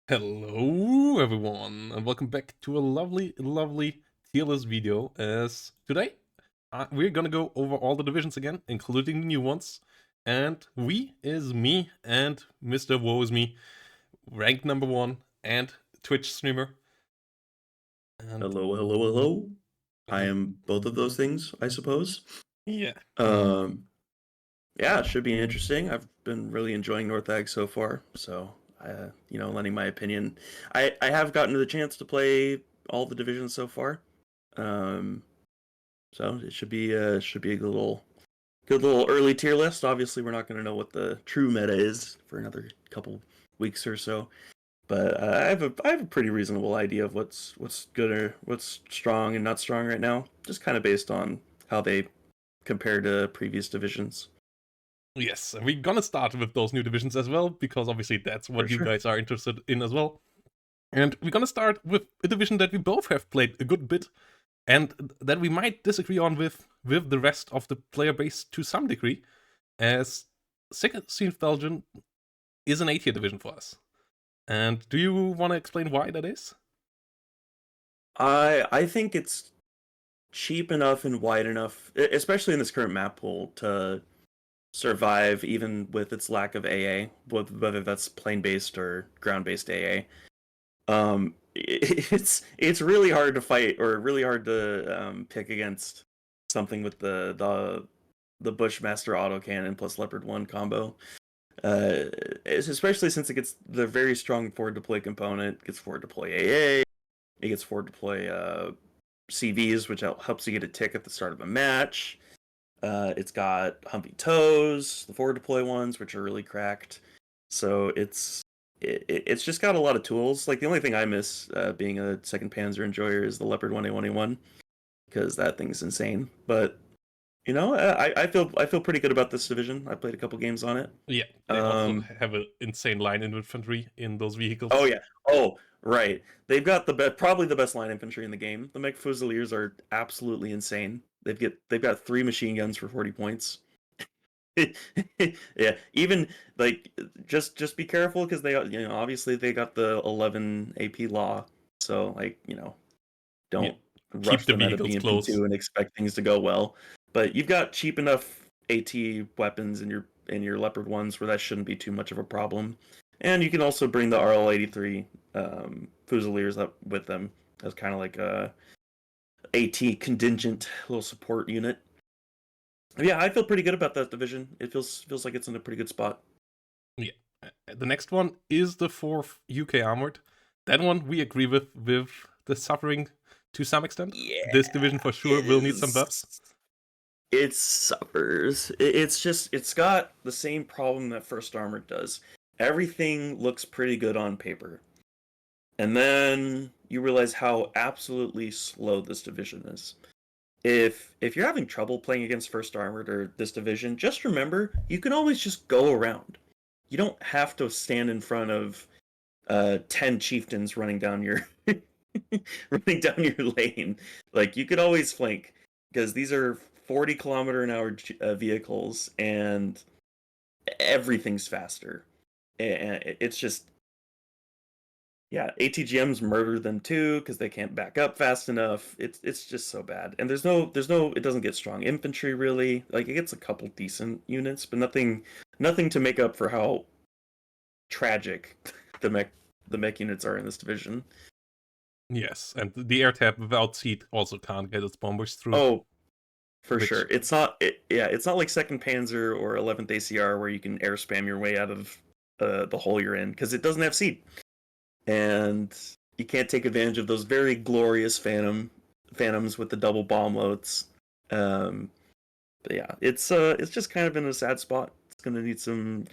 Hello everyone, and welcome back to a lovely tier list video. As today we're gonna go over all the divisions again, including the new ones. And we is me and Mr. Woe is me, ranked number 1 and Twitch streamer. And Hello, hello, hello. I am both of those things, I suppose. yeah, Yeah, it should be interesting. I've been really enjoying NORTHAG so far, so lending my opinion. I have gotten the chance to play all the divisions so far, so it should be a good little early tier list. Obviously, we're not going to know what the true meta is for another couple weeks or so, but I have a pretty reasonable idea of what's good or what's strong and not strong right now, just kind of based on how they compare to previous divisions. yes, and we're gonna start with those new divisions as well, because obviously that's what For you sure. guys are interested in as well. And we're gonna start with a division that we both have played a good bit, and that we might disagree on with the rest of the player base to some degree, as 16th Belgium is an A-tier division for us. And do you want to explain why that is? I think it's cheap enough and wide enough, especially in this current map pool, to survive even with its lack of AA, whether that's plane based or ground based AA. It's really hard to fight or really hard to pick against something with the Bushmaster autocannon plus Leopard 1 combo. Especially since it gets the very strong forward deploy component, gets forward deploy AA, it gets forward deploy CVs, which helps you get a tick at the start of a match. It's got Humpy Toes, the forward deploy ones, which are really cracked. So it's just got a lot of tools. Like the only thing I miss being a second Panzer enjoyer is the Leopard 1A1A1, because that thing's insane. But I feel pretty good about this division. I played a couple games on it. Yeah, they also have an insane line infantry in those vehicles. Oh yeah. Oh right. They've got probably the best line infantry in the game. The Mech Fusiliers are absolutely insane. They've got 3 machine guns for 40 points. Yeah, even like just be careful because they obviously they got the 11 AP law, so Yeah, don't keep rush the them out of vehicles close. BMP2 and expect things to go well. But you've got cheap enough AT weapons in your Leopard ones where that shouldn't be too much of a problem. And you can also bring the RL-83 Fusiliers up with them as kind of like a AT contingent little support unit. Yeah, I feel pretty good about that division. It feels like it's in a pretty good spot. Yeah. The next one is the 4th UK Armored. That one we agree with the suffering to some extent. Yeah, This division for sure will need some buffs. it suffers. It's got the same problem that First Armored does. Everything looks pretty good on paper. And then you realize how absolutely slow this division is. If you're having trouble playing against First Armored or this division, just remember you can always just go around. You don't have to stand in front of 10 chieftains running down your running down your lane. Like you could always flank because these are 40-kilometer-an-hour vehicles and everything's faster. And it's just ATGMs murder them too because they can't back up fast enough. It's just so bad. And there's no it doesn't get strong infantry really. Like it gets a couple decent units, but nothing to make up for how tragic the mech units are in this division. Yes, and the air tab without seat also can't get its bombers through. Oh, for which, sure. It's not like Second Panzer or 11th ACR where you can air spam your way out of the hole you're in because it doesn't have seat. And you can't take advantage of those very glorious phantoms with the double bomb loads. But yeah, it's just kind of in a sad spot. It's gonna need some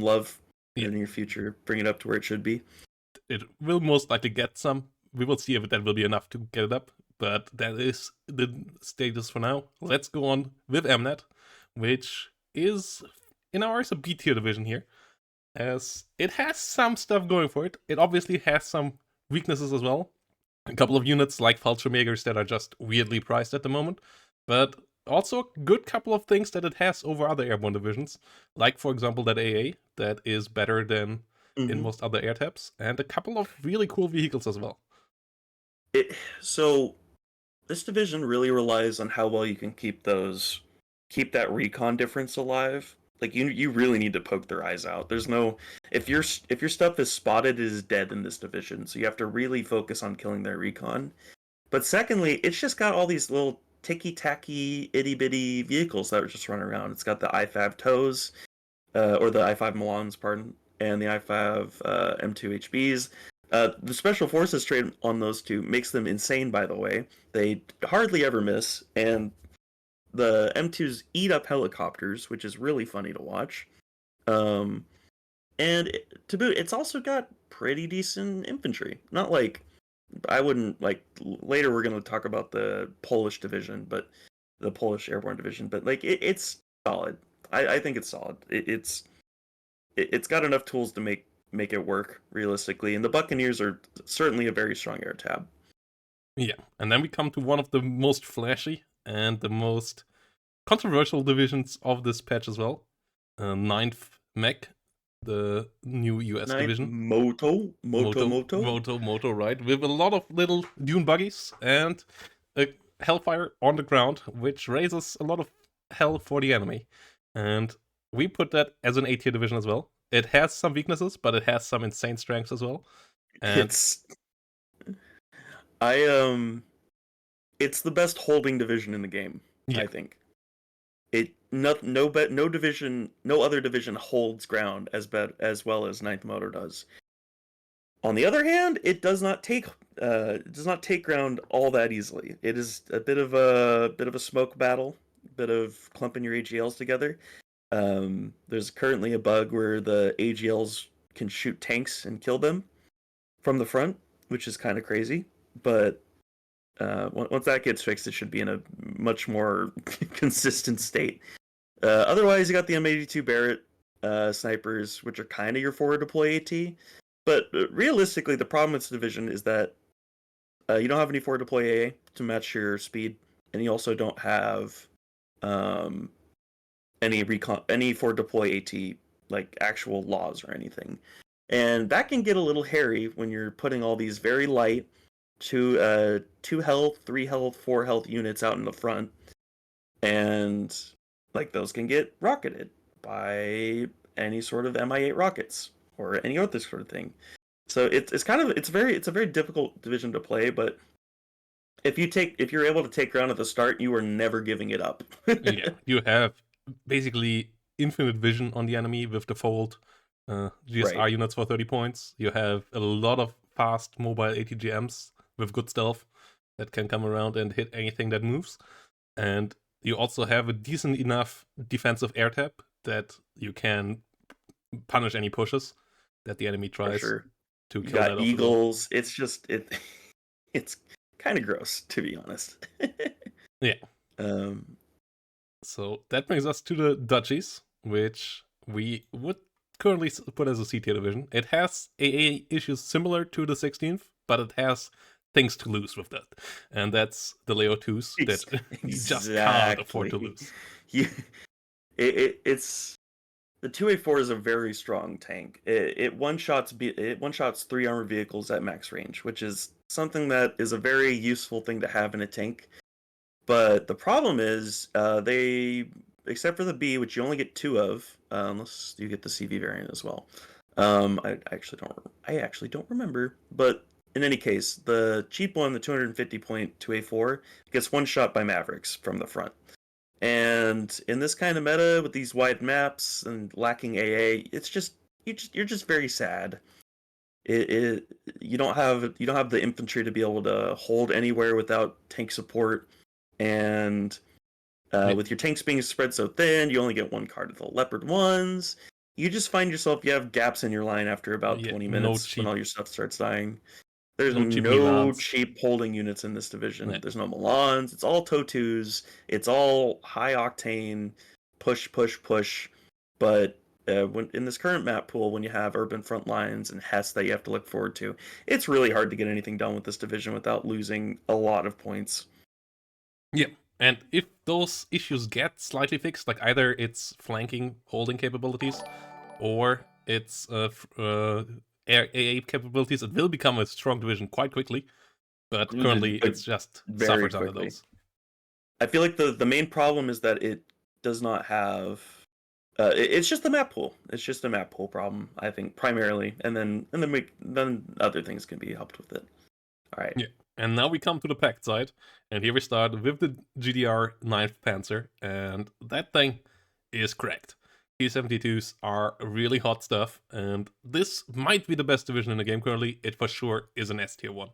love in the near future. Bring it up to where it should be. it will most likely get some. We will see if that will be enough to get it up, but that is the status for now. Let's go on with Mnet, which is in ours a B tier division here, as it has some stuff going for it. It obviously has some weaknesses as well. A couple of units like Fallschirmjägers that are just weirdly priced at the moment, but also a good couple of things that it has over other airborne divisions, like for example that AA that is better than in most other air tabs, and a couple of really cool vehicles as well. So this division really relies on how well you can keep that recon difference alive. Like you really need to poke their eyes out. There's no if your stuff is spotted, it is dead in this division. So you have to really focus on killing their recon. But secondly, it's just got all these little ticky-tacky, itty-bitty vehicles that are just running around. It's got the I-5 tows, or the I-5 Milans, pardon, and the I-5 M2 HBs. The Special Forces trade on those two makes them insane, by the way. They hardly ever miss, and the M2s eat up helicopters, which is really funny to watch. And to boot, it's also got pretty decent infantry. Not like I wouldn't like later we're going to talk about the Polish division, but the Polish airborne division, but like it's solid. I think it's solid. It's got enough tools to make it work realistically, and the Buccaneers are certainly a very strong air tab. Yeah, and then we come to one of the most flashy and the most controversial divisions of this patch as well. 9th Mech, the new US division. Moto, right? With a lot of little dune buggies and a hellfire on the ground, which raises a lot of hell for the enemy. And we put that as an A-tier division as well. It has some weaknesses, but it has some insane strengths as well. And it's the best holding division in the game, yeah. I think. No other division holds ground as well as 9th Moto does. On the other hand, it does not take ground all that easily. It is a bit of a smoke battle, a bit of clumping your AGLs together. There's currently a bug where the AGLs can shoot tanks and kill them from the front, which is kind of crazy. But once that gets fixed, it should be in a much more consistent state. Otherwise, you got the M82 Barrett snipers, which are kind of your forward deploy AT. But realistically, the problem with this division is that you don't have any forward deploy AA to match your speed, and you also don't have any forward deploy AT like actual laws or anything. And that can get a little hairy when you're putting all these very light 2 health, 3 health, 4 health units out in the front, and like those can get rocketed by any sort of Mi-8 rockets or any other sort of thing. So it's a very difficult division to play, but if you're able to take ground at the start, you are never giving it up. Yeah, you have basically infinite vision on the enemy with the fold GSR units for 30 points. You have a lot of fast mobile ATGMs with good stealth that can come around and hit anything that moves. And you also have a decent enough defensive air tab that you can punish any pushes that the enemy tries to kill. You got that eagles. It's just it's kind of gross, to be honest. Yeah. So that brings us to the duchies, which we would currently put as a C-tier division. It has AA issues similar to the 16th, but it has things to lose with that. And that's the Leo 2s that you just can't afford to lose. It's the 2A4 is a very strong tank. It one-shots 3 armored vehicles at max range, which is something that is a very useful thing to have in a tank. But the problem is, they, except for the B, which you only get 2 of, unless you get the CV variant as well. I actually don't remember. But in any case, the cheap one, the 250 point 2A4, gets one shot by Mavericks from the front. And in this kind of meta with these wide maps and lacking AA, you're just very sad. You don't have the infantry to be able to hold anywhere without tank support. And with your tanks being spread so thin, you only get 1 card of the Leopard 1s. You just find yourself, you have gaps in your line after about 20 minutes when all your stuff starts dying. There's no cheap holding units in this division. Yeah. There's no Milans. It's all TOW2s. It's all high octane, push. But when in this current map pool, when you have urban front lines and Hess that you have to look forward to, it's really hard to get anything done with this division without losing a lot of points. Yeah, and if those issues get slightly fixed, like either it's flanking holding capabilities, or its AA capabilities, it will become a strong division quite quickly. But currently, But it's just very suffers under quickly. those. I feel like the main problem is that it does not have. It's just the map pool. It's just a map pool problem, I think, primarily, and then other things can be helped with it. All right. Yeah. And now we come to the pact side, and here we start with the GDR 9th Panzer, and that thing is cracked. T-72s are really hot stuff, and this might be the best division in the game currently. It for sure is an S tier 1.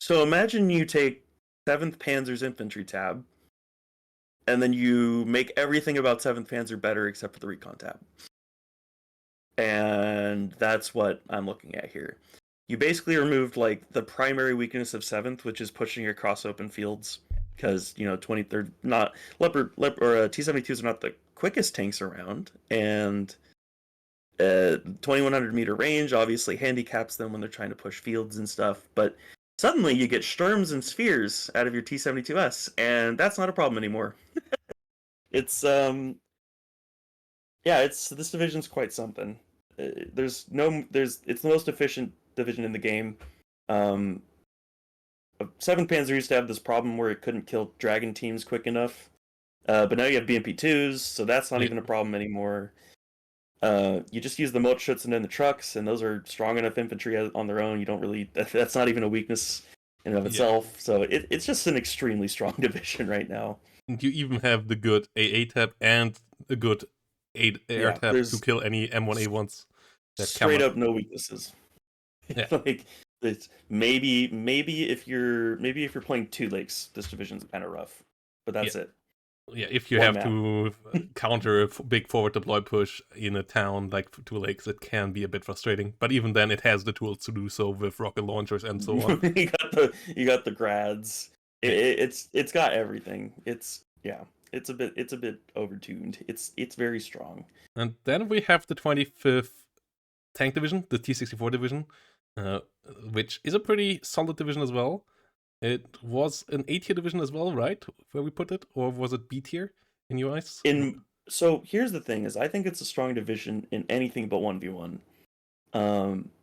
So imagine you take 7th Panzer's infantry tab, and then you make everything about 7th Panzer better except for the recon tab. And that's what I'm looking at here. You basically removed like the primary weakness of 7th, which is pushing across open fields, because 23rd not leopard or T-72s are not the quickest tanks around, and 2100 meter range obviously handicaps them when they're trying to push fields and stuff. But suddenly you get Sturms and Spheres out of your T-72S, and that's not a problem anymore. It's this division's quite something. It's the most efficient division in the game. 7th Panzer used to have this problem where it couldn't kill dragon teams quick enough, but now you have BMP2s, so that's not even a problem anymore. You just use the Motschützen and the trucks, and those are strong enough infantry on their own. You don't really that's not even a weakness in and of itself. So it's just an extremely strong division right now. And you even have the good AA tab and a good air tab to kill any M1A1s. Straight up no weaknesses. Yeah. Like it's maybe if you're playing 2 lakes, this division's kind of rough, but that's it. Yeah, if you have to counter a big forward deploy push in a town like 2 lakes, it can be a bit frustrating. But even then, it has the tools to do so with rocket launchers and so on. you got the grads. It's got everything. It's a bit overtuned. It's very strong. And then we have the 25th Tank Division, the T-64 Division, which is a pretty solid division as well. It was an A tier division as well, right? Where we put it, or was it B tier in your eyes? So here's the thing: is I think it's a strong division in anything but 1v1.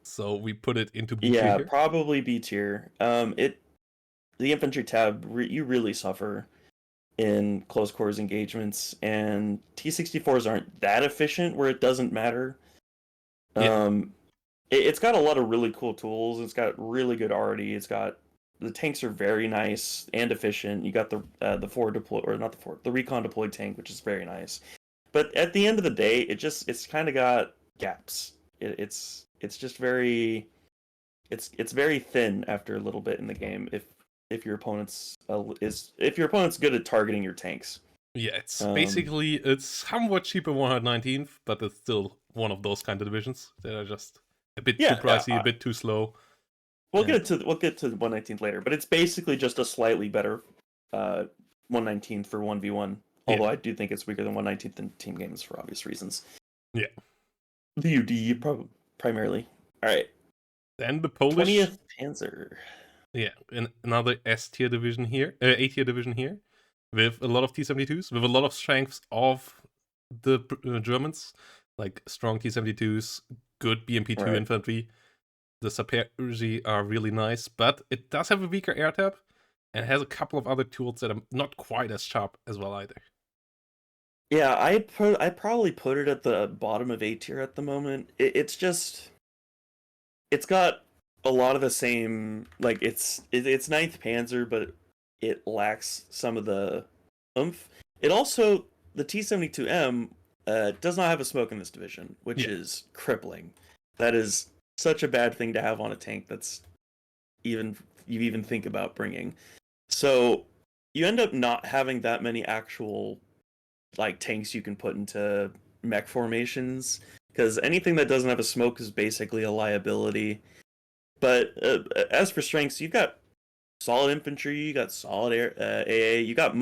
So we put it into B tier. Yeah, probably B tier. The infantry tab you really suffer in close quarters engagements, and T-64s aren't that efficient where it doesn't matter. It's got a lot of really cool tools. It's got really good RD. The tanks are very nice and efficient. You got the forward deploy, or not the recon deployed tank, which is very nice. But at the end of the day, it's kind of got gaps. It's just very very thin after a little bit in the game. If your opponent's good at targeting your tanks. Yeah, it's basically it's somewhat cheaper 119th, but it's still one of those kind of divisions that are just a bit too pricey, a bit too slow. We'll get to 119th later, but it's basically just a slightly better 119th for 1v1. Although I do think it's weaker than 119th in team games for obvious reasons. Yeah. The UD primarily. All right. Then the Polish 20th Panzer. Yeah, another S tier division here, A tier division here, with a lot of T-72s, with a lot of strengths of the Germans, like strong T-72s, good BMP-2 infantry. The Saperi are really nice, but it does have a weaker air tab, and has a couple of other tools that are not quite as sharp as well either. Yeah, I'd probably put it at the bottom of A tier at the moment. It's got a lot of the same, like it's 9th Panzer, but it lacks some of the oomph. It also, the T-72M does not have a smoke in this division, which is crippling. That is such a bad thing to have on a tank that's you even think about bringing. So you end up not having that many actual like tanks you can put into mech formations, because anything that doesn't have a smoke is basically a liability. But as for strengths, you've got solid infantry, you got solid AA, you got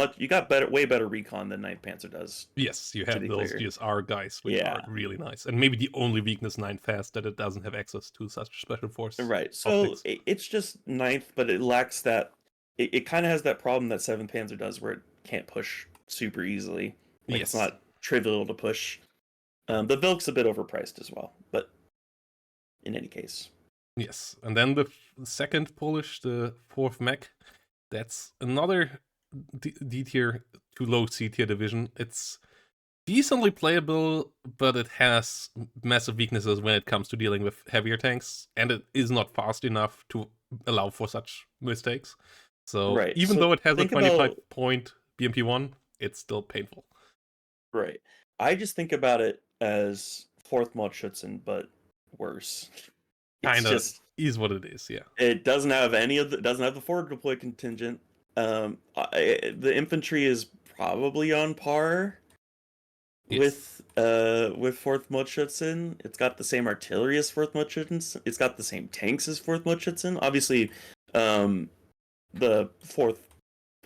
way better recon than 9th Panzer does. Yes, you have those GSR guys, which are really nice, and maybe the only weakness 9th has that it doesn't have access to such special force. Right, so it's just 9th, but it lacks that. It kind of has that problem that 7th Panzer does, where it can't push super easily. Like it's not trivial to push. The Vilk's a bit overpriced as well, but in any case. Yes, and then the second Polish, the fourth mech, that's another D tier to low C tier division. It's decently playable, but it has massive weaknesses when it comes to dealing with heavier tanks, and it is not fast enough to allow for such mistakes. So Right. even So though it has a think 25-point BMP1, it's still painful. Right. I just think about it as fourth mod Schützen, but worse. It's Kinda just is what it is, yeah. it doesn't have doesn't have the forward deploy contingent. The infantry is probably on par Yes. with fourth mod Schützen. It's got the same artillery as fourth mod Schützen. It's got the same tanks as fourth mod Schützen. Obviously, the fourth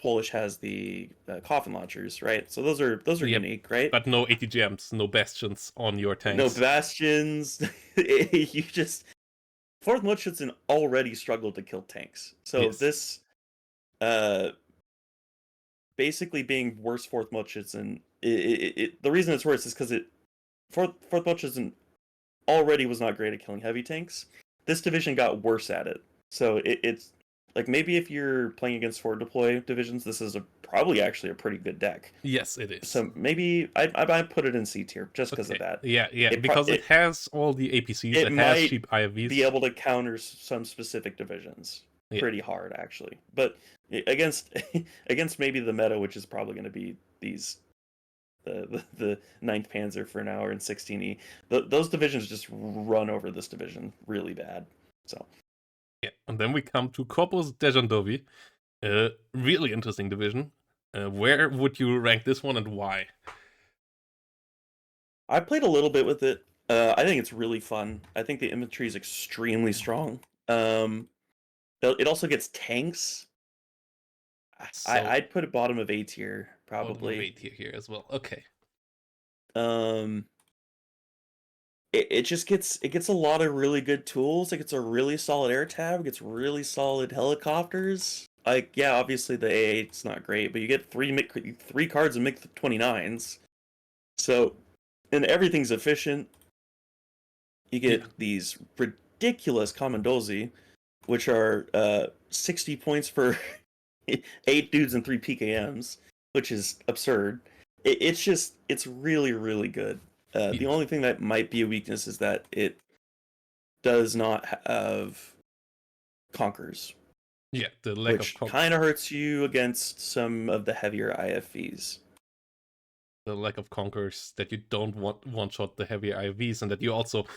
Polish has the coffin launchers, right? So those are Yep. unique, right? But no ATGMs, no bastions on your tanks. No bastions. You just fourth mod Schützen already struggled to kill tanks. So Yes. this basically being worse fourth mod Schützen, the reason it's worse is because fourth mod Schützen already was not great at killing heavy tanks. This division got worse at it. So it's like maybe if you're playing against forward deploy divisions, this is probably actually a pretty good deck. Yes, it is. So maybe I put it in C tier just because of that. Yeah, because it has all the APCs, it has cheap IFVs. Be able to counter some specific divisions pretty hard, actually. But against maybe the meta, which is probably going to be these the 9th Panzer for now, or in 16E, those divisions just run over this division really bad. So yeah, and then we come to Corpus Dejandovi, a really interesting division. Where would you rank this one and why? I played a little bit with it. I think it's really fun. I think the infantry is extremely strong. It also gets tanks. I'd put it bottom of A tier, probably. Bottom of A tier here as well. Okay. It gets a lot of really good tools. It gets a really solid air tab. It gets really solid helicopters. Like, yeah, obviously the A8's not great, but you get three cards of MiG-29s. So, and everything's efficient. You get these ridiculous Commandozi, which are 60 points for 8 dudes and 3 PKMs, which is absurd. It's really, really good. The only thing that might be a weakness is that it does not have Conkers. Yeah, the lack which of kind of hurts you against some of the heavier IFVs. The lack of Conkers, that you don't one-shot the heavier IVs, and that you also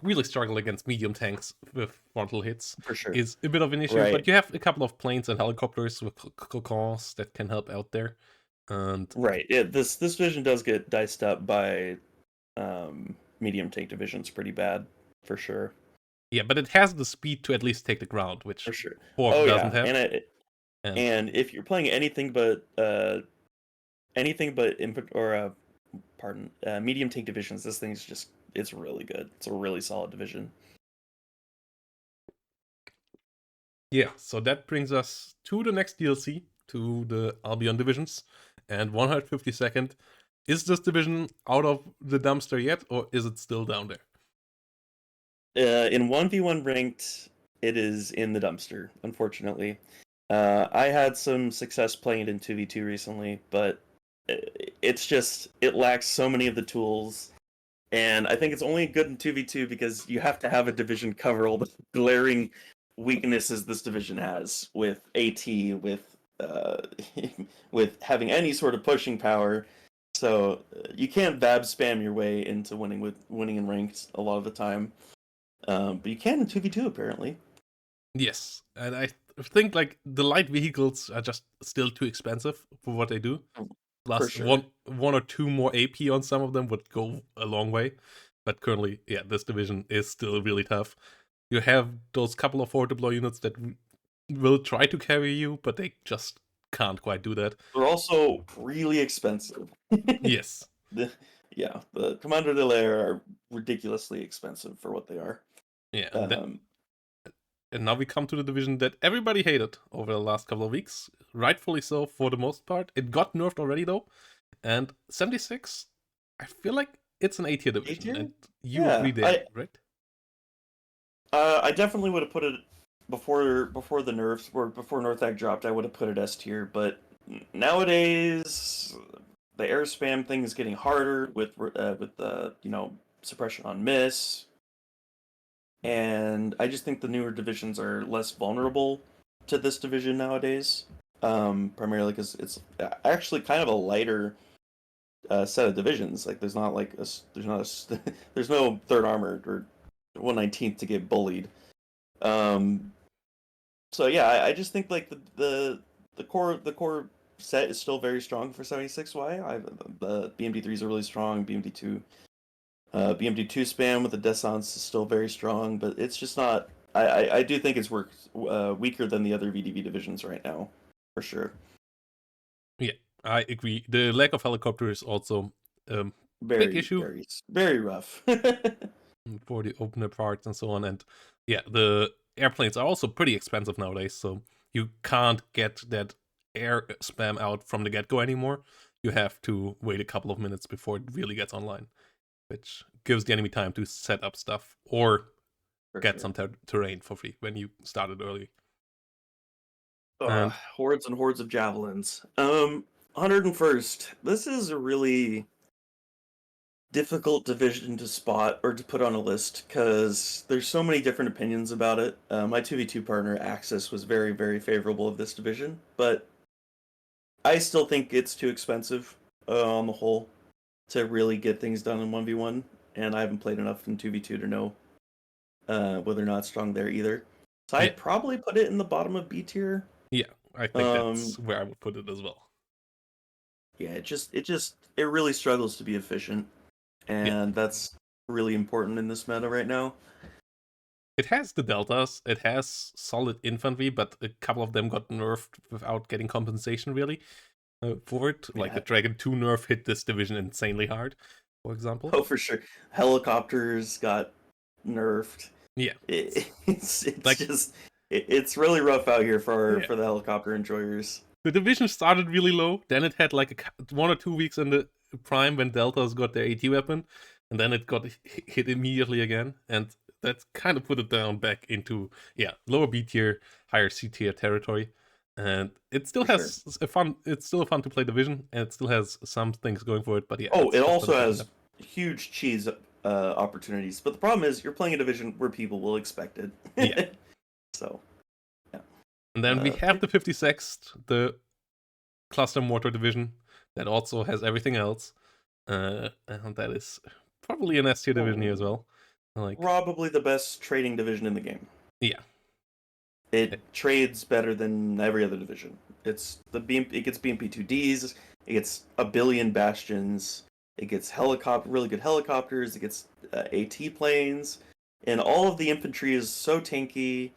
really struggle against medium tanks with frontal hits. For sure. Is a bit of an issue, but you have a couple of planes and helicopters with cocons that can help out there. And right, yeah, this division does get diced up by medium tank divisions pretty bad, for sure. Yeah, but it has the speed to at least take the ground, which for sure. doesn't have. And if you're playing anything but medium tank divisions, this thing's it's really good. It's a really solid division. Yeah, so that brings us to the next DLC, to the Albion divisions, and 152nd. Is this division out of the dumpster yet, or is it still down there? In 1v1 ranked, it is in the dumpster, unfortunately. I had some success playing it in 2v2 recently, but it lacks so many of the tools, and I think it's only good in 2v2 because you have to have a division cover all the glaring weaknesses this division has, with AT, with with having any sort of pushing power. So you can't Vab spam your way into winning in ranked a lot of the time, but you can in 2v2 apparently. Yes, and I think like the light vehicles are just still too expensive for what they do. Plus, sure. one or two more AP on some of them would go a long way. But currently, yeah, this division is still really tough. You have those couple of forward deploy units that will try to carry you, but they just can't quite do that. They're also really expensive. Yes. The Commander de l'Air are ridiculously expensive for what they are. Yeah. And now we come to the division that everybody hated over the last couple of weeks. Rightfully so, for the most part. It got nerfed already, though. And 76, I feel like it's an A-tier A division, tier? and you Yeah, agree there, right? I definitely would have put it before the nerfs or before NORTHAG dropped. I would have put it S tier, but nowadays the air spam thing is getting harder with the suppression on miss, and I just think the newer divisions are less vulnerable to this division nowadays. Primarily because it's actually kind of a lighter set of divisions. Like there's not like there's not there's no third armored or 119th to get bullied. Um, so yeah, I just think like the core set is still very strong for 76Y. The BMD3 is really strong. BMD2 spam with the Descents is still very strong, but it's just not. I do think it's weaker than the other VDV divisions right now, for sure. Yeah, I agree. The lack of helicopter is also big Very, issue very, very rough. for the opener parts and so on. And yeah, the airplanes are also pretty expensive nowadays, so you can't get that air spam out from the get-go anymore. You have to wait a couple of minutes before it really gets online, which gives the enemy time to set up stuff or For get sure. some terrain for free when you started early. Ugh, hordes and hordes of javelins. 101st. This is a really difficult division to spot or to put on a list because there's so many different opinions about it. My 2v2 partner Axis was very, very favorable of this division, but I still think it's too expensive on the whole to really get things done in 1v1, and I haven't played enough in 2v2 to know whether or not it's strong there either. So I'd probably put it in the bottom of B tier. Yeah, I think that's where I would put it as well. Yeah, it really struggles to be efficient, and that's really important in this meta right now. It has the deltas, it has solid infantry, but a couple of them got nerfed without getting compensation really for it. Like the Dragon 2 nerf hit this division insanely hard, for example. Oh, for sure. Helicopters got nerfed. Yeah. It's like, it's really rough out here for the helicopter enjoyers. The division started really low, then it had like 1 or 2 weeks in the prime when deltas got their AT weapon, and then it got hit immediately again, and that kind of put it down back into lower B tier, higher C tier territory. And it still has it's still a fun to play division, and it still has some things going for it, but yeah. Oh, it also has huge cheese opportunities, but the problem is you're playing a division where people will expect it. Yeah. So, yeah. And then we have the 56th, the cluster mortar division, that also has everything else. And that is probably an S tier division here as well. Like probably the best trading division in the game. Yeah. It trades better than every other division. It gets BMP2Ds, it gets a billion bastions, it gets really good helicopters, it gets AT planes, and all of the infantry is so tanky.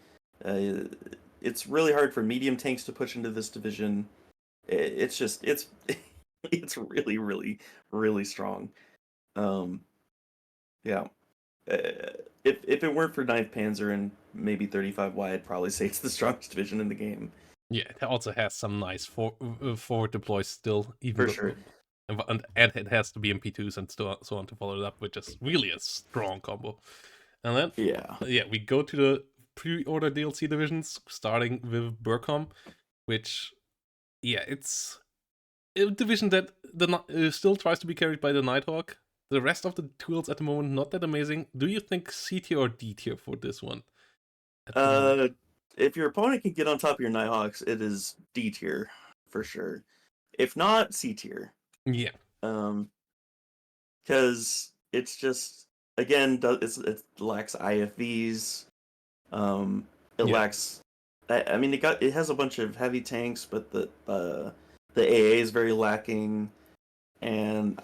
It's really hard for medium tanks to push into this division. It's really, really, really strong. Yeah. If it weren't for 9th Panzer and maybe 35Y, I'd probably say it's the strongest division in the game. Yeah, it also has some nice forward deploys still, even for sure. And it has the BMP2s and so on to follow it up, which is really a strong combo. And then we go to the pre-order DLC divisions, starting with Burcom, which it's a division that still tries to be carried by the Nighthawk. The rest of the tools at the moment not that amazing. Do you think C tier or D tier for this one? If your opponent can get on top of your Nighthawks, it is D tier for sure. If not, C tier. Yeah. Because it's just it lacks IFVs. It lacks. I mean, it has a bunch of heavy tanks, but the AA is very lacking, and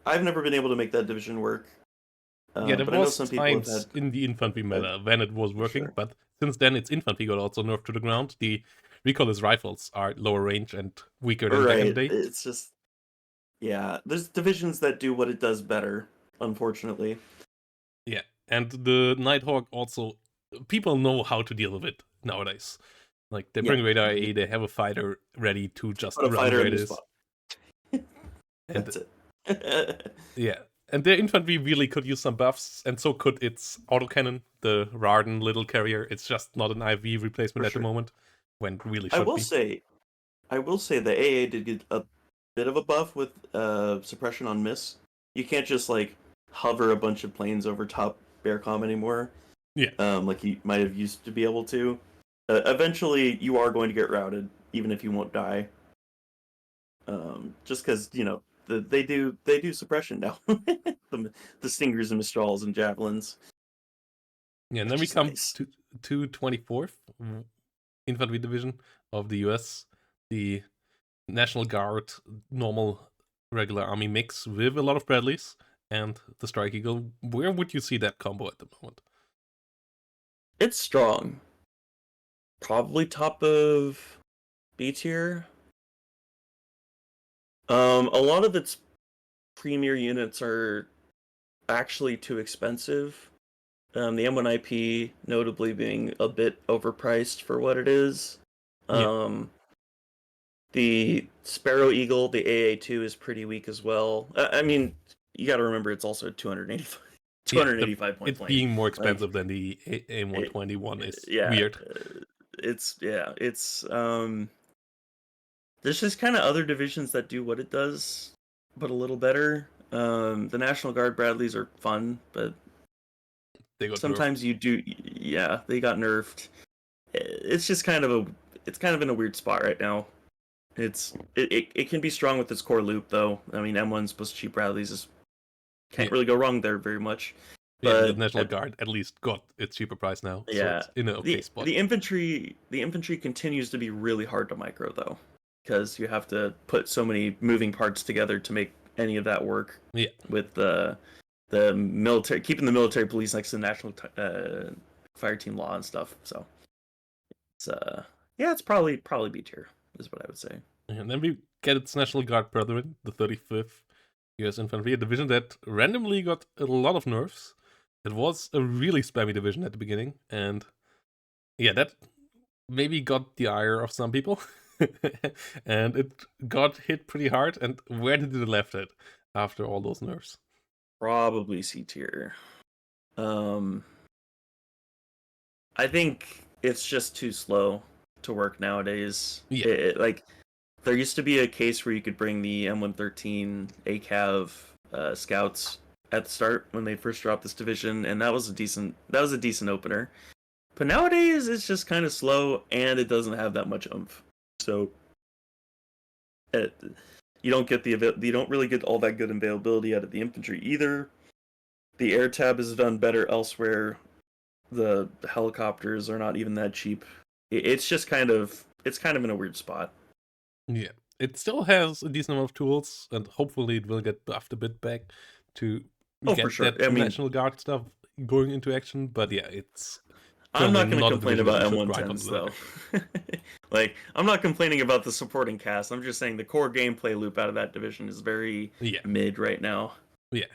I've never been able to make that division work. There was some times in the infantry meta when it was working, but since then its infantry got also nerfed to the ground. The recoilless rifles are lower range and weaker than back in the day. It's just, there's divisions that do what it does better, unfortunately. Yeah, and the Nighthawk also, people know how to deal with it nowadays. Like, they bring radar A, they have a fighter ready to just run where it is. That's it. Yeah, and their infantry really could use some buffs, and so could its autocannon, the Rarden little carrier. It's just not an IV replacement For at the sure. moment, when it really I should will be. say, the AA did get a bit of a buff with suppression on miss. You can't just like hover a bunch of planes over top Bearcom anymore. Yeah. Like you might have used to be able to. Eventually, you are going to get routed, even if you won't die. Just because they do suppression now. the Stingers and Mistrals and Javelins. Yeah, and then we is come nice. to 24th Infantry Division of the US, the National Guard normal regular army mix with a lot of Bradleys and the Strike Eagle. Where would you see that combo at the moment? It's strong. Probably top of B tier. A lot of its premier units are actually too expensive. The M1IP notably being a bit overpriced for what it is. The Sparrow Eagle, the AA2 is pretty weak as well. I mean, you got to remember it's also a 285 point it's plane. being more expensive than the AIM-121 is weird. It's there's just kind of other divisions that do what it does, but a little better. The National Guard Bradleys are fun, but sometimes nerfed. They got nerfed. It's just kind of in a weird spot right now. It can be strong with its core loop though. I mean, M1's plus cheap Bradleys can't really go wrong there very much. But the National Guard at least got its cheaper price now, so it's in an okay spot. The infantry continues to be really hard to micro though, because you have to put so many moving parts together to make any of that work. Yeah. With the military, keeping the military police next to the national fire team law and stuff. So it's it's probably B tier is what I would say. And then we get its National Guard brethren, the 35th US Infantry, a division that randomly got a lot of nerfs. It was a really spammy division at the beginning, and yeah, that maybe got the ire of some people. And it got hit pretty hard, and where did it left it after all those nerfs? Probably C tier. I think it's just too slow to work nowadays. Yeah. There used to be a case where you could bring the M113 ACAV scouts at the start when they first dropped this division, and that was a decent opener. But nowadays it's just kind of slow, and it doesn't have that much oomph. So you don't really get all that good availability out of the infantry either. The air tab is done better elsewhere. The helicopters are not even that cheap. It's just kind of in a weird spot. Yeah, it still has a decent amount of tools, and hopefully it will get buffed a bit back to get for sure. that National Guard stuff going into action. But yeah, it's. I'm not going to complain about M110s though. I'm not complaining about the supporting cast. I'm just saying the core gameplay loop out of that division is very mid right now. Yeah.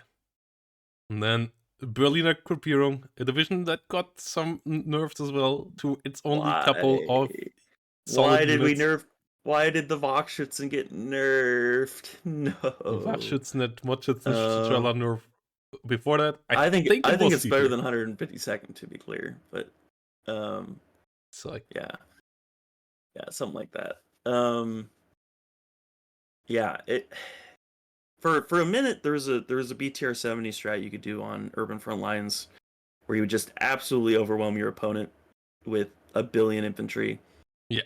And then Berliner Gruppierung, a division that got some nerfs as well to its only couple of solid units. Why did the Wachschützen get nerfed? No. Wachschützen at Motschützen nerf before that. I think it's better than 152nd, to be clear, but so yeah, something like that. For a minute there was a BTR 70 strat you could do on urban front lines, where you would just absolutely overwhelm your opponent with a billion infantry. Yeah.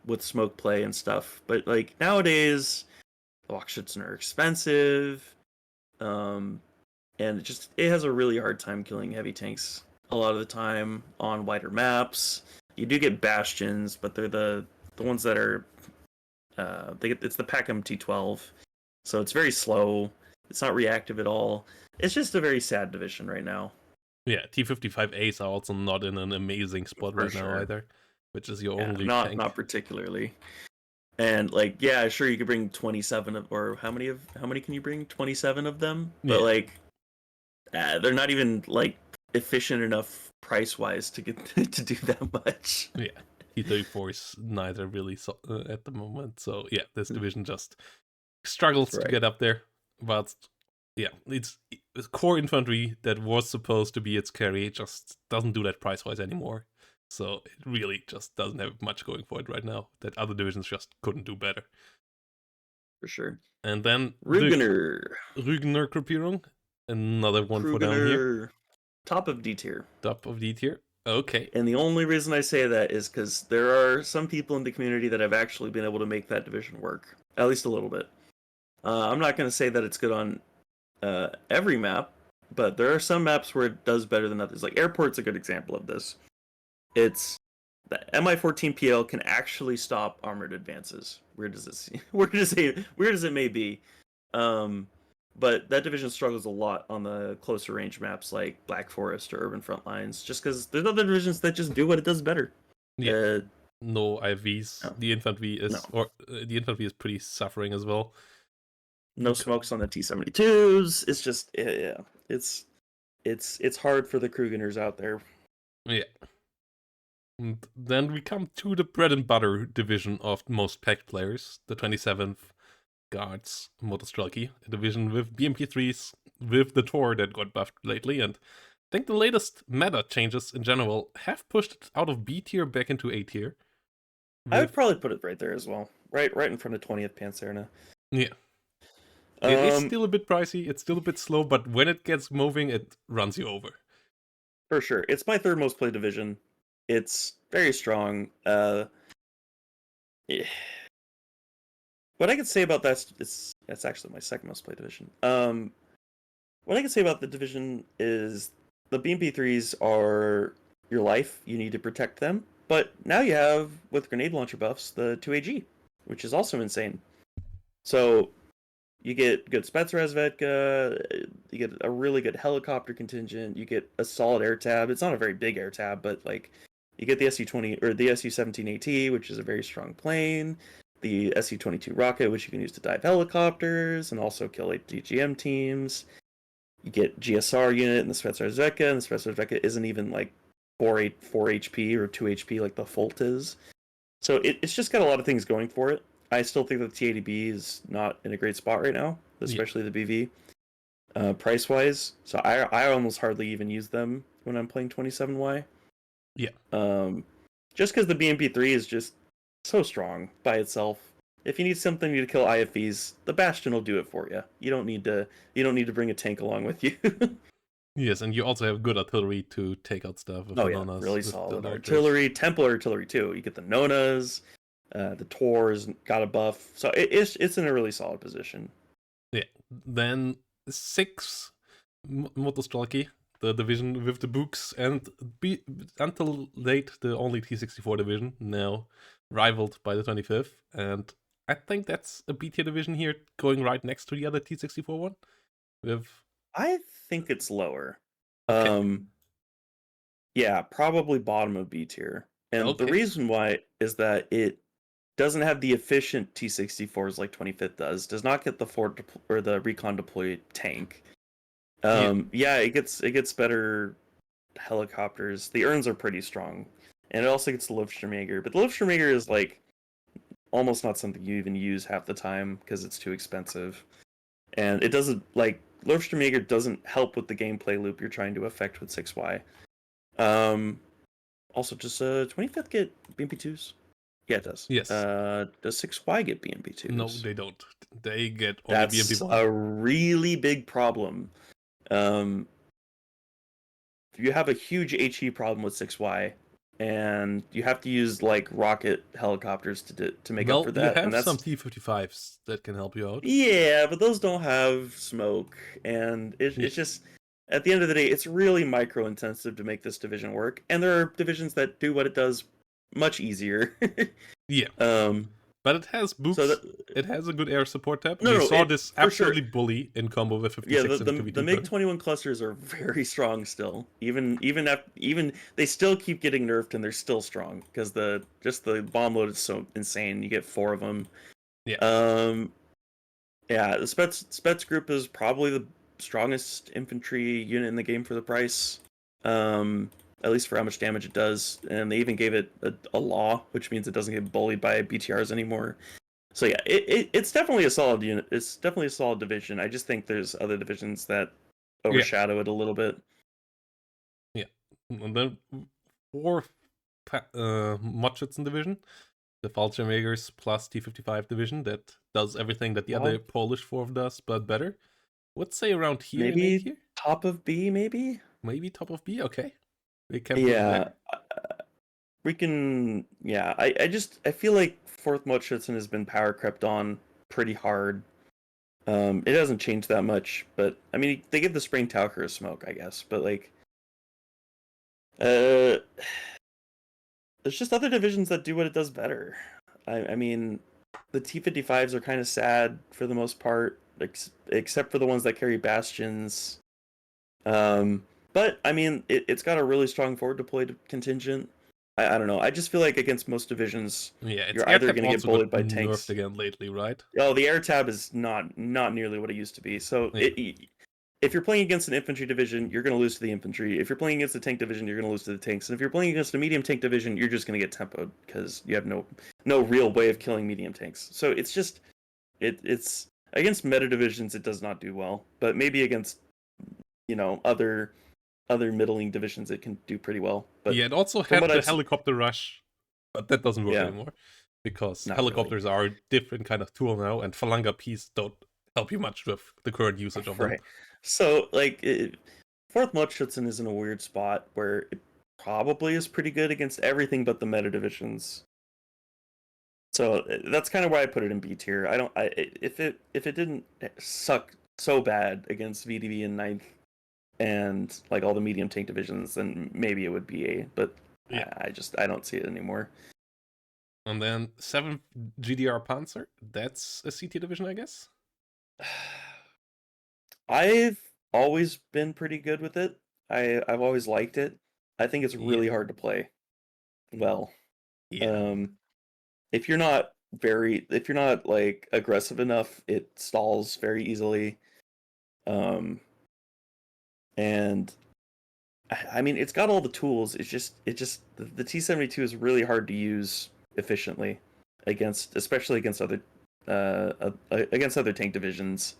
With smoke play and stuff, but nowadays, the Wachschützen are expensive, and it has a really hard time killing heavy tanks a lot of the time on wider maps. You do get bastions, but they're the ones that are it's the PACT T12, so it's very slow. It's not reactive at all. It's just a very sad division right now. Yeah, T55As are also not in an amazing spot right now either, which is your only tank. Not particularly. And sure, you could bring 27 or how many can you bring? 27 of them, but they're not even efficient enough price wise to get to do that much. Yeah, T34 is neither really at the moment. So yeah, this division just struggles to get up there. But Yeah, it's core infantry that was supposed to be its carry. It just doesn't do that price-wise anymore. So it really just doesn't have much going for it right now. That other divisions just couldn't do better. For sure. And then Rugener. the Rügener Gruppierung, another one for down here. Krugener, top of D tier. Top of D tier. Okay. And the only reason I say that is because there are some people in the community that have actually been able to make that division work, at least a little bit. I'm not going to say that it's good on every map, but there are some maps where it does better than others. Like Airport's a good example of this. It's the MI14PL can actually stop armored advances. Weird as it may be. But that division struggles a lot on the closer range maps like Black Forest or Urban Frontlines, just because there's other divisions that just do what it does better. Yeah. No IVs. No. The infantry is pretty suffering as well. No smokes on the T-72s. It's just it's hard for the Krugeners out there. Yeah. And then we come to the bread and butter division of most PACT players, the 27th Guards Motostrelki, a division with BMP3s, with the Tor that got buffed lately, and I think the latest meta changes in general have pushed it out of B tier back into A tier. I would probably put it right there as well, right in front of 20th Panzerna. Yeah. It is still a bit pricey, it's still a bit slow, but when it gets moving, it runs you over. For sure. It's my third most played division. It's very strong. What I could say about that's actually my second most played division. What I can say about the division is the BMP3s are your life. You need to protect them. But now you have, with grenade launcher buffs, the 2AG, which is also insane. So you get good Spetsrazvedka, you get a really good helicopter contingent, you get a solid air tab. It's not a very big air tab, but like you get the SU-20 or the SU-17AT, which is a very strong plane, the SU-22 rocket, which you can use to dive helicopters and also kill DGM teams. You get GSR unit and the Spetsrazvedka, and the Spetsrazvedka isn't even like 4 HP or 2 HP like the Folt is. So it's just got a lot of things going for it. I still think that the T80B is not in a great spot right now, especially the BV, price-wise. So I almost hardly even use them when I'm playing 27Y. Yeah. Just because the BMP3 is just so strong by itself. If you need something to kill IFVs, the Bastion will do it for you. You don't need to bring a tank along with you. Yes, and you also have good artillery to take out stuff. Oh yeah, really solid artillery. Templar artillery too. You get the Nonas, the Tor's got a buff, so it's in a really solid position. Yeah. Then 6 Motostrelki, the division with the books, and until late the only T64 division, now rivaled by the 25th, and I think that's a B tier division here, going right next to the other T64 one. I think it's lower. Okay. Yeah, probably bottom of B tier. And the reason why is that it doesn't have the efficient T64s like 25th does not get the or the recon deploy tank. Yeah, it gets better helicopters. The Urns are pretty strong. And it also gets the Luftschirmjäger, but the Luftschirmjäger is like almost not something you even use half the time because it's too expensive. And it doesn't, like, Luftschirmjäger doesn't help with the gameplay loop you're trying to affect with 6Y. Also, does 25th get BMP2s? Yeah, it does. Yes. Does 6Y get BMP2s? No, they don't. They get only That's BMP1. a really big problem. You have a huge HE problem with 6Y, and you have to use like rocket helicopters to make up for that. You have and some T-55s that can help you out. Yeah, but those don't have smoke, and it's just at the end of the day, it's really micro intensive to make this division work. And there are divisions that do what it does much easier. Yeah. But it has books. So it has a good air support tab. We saw this absolutely bully in combo with 56. Yeah, the MiG-21 clusters are very strong still. Even they still keep getting nerfed and they're still strong because the bomb load is so insane. You get 4 of them. Yeah. Yeah, the Spets group is probably the strongest infantry unit in the game for the price. At least for how much damage it does, and they even gave it a law, which means it doesn't get bullied by BTRs anymore. So yeah, it's definitely a solid unit. It's definitely a solid division. I just think there's other divisions that overshadow it a little bit. Yeah. And then fourth Mudschützen Division, the Fallschirmjägers plus T-55 division that does everything that the other Polish fourth does, but better. Would say around here in A tier? Top of B, maybe? Maybe top of B, okay. We can put it there. We can, yeah. I feel like 4th Mudschützen has been power crept on pretty hard. It hasn't changed that much, but I mean, they give the Spring Taucher a smoke, I guess. But like, there's just other divisions that do what it does better. I mean, the T-55s are kind of sad for the most part, except for the ones that carry bastions. But I mean, it's got a really strong forward deployed contingent. I don't know. I just feel like against most divisions, you're either going to get bullied by tanks. Nerfed again lately, right? Oh, the air tab is not nearly what it used to be. So if you're playing against an infantry division, you're going to lose to the infantry. If you're playing against a tank division, you're going to lose to the tanks. And if you're playing against a medium tank division, you're just going to get tempoed because you have no real way of killing medium tanks. So it's just it's against meta divisions, it does not do well. But maybe against other middling divisions, it can do pretty well. But yeah, it also had the helicopter rush, but that doesn't work anymore because helicopters are a different kind of tool now, and Phalange Ps don't help you much with the current usage of them. So, like, 4th Mudschützen is in a weird spot where it probably is pretty good against everything but the meta divisions. So that's kind of why I put it in B tier. If it didn't suck so bad against VDV in 9th and like all the medium tank divisions, then maybe it would be A. But yeah. I don't see it anymore. And then 7th GDR Panzer. That's a CT division, I guess. I've always been pretty good with it. I've always liked it. I think it's really hard to play well. Yeah. If you're not like aggressive enough, it stalls very easily. And I mean, it's got all the tools. It's just the T-72 is really hard to use efficiently especially against other tank divisions.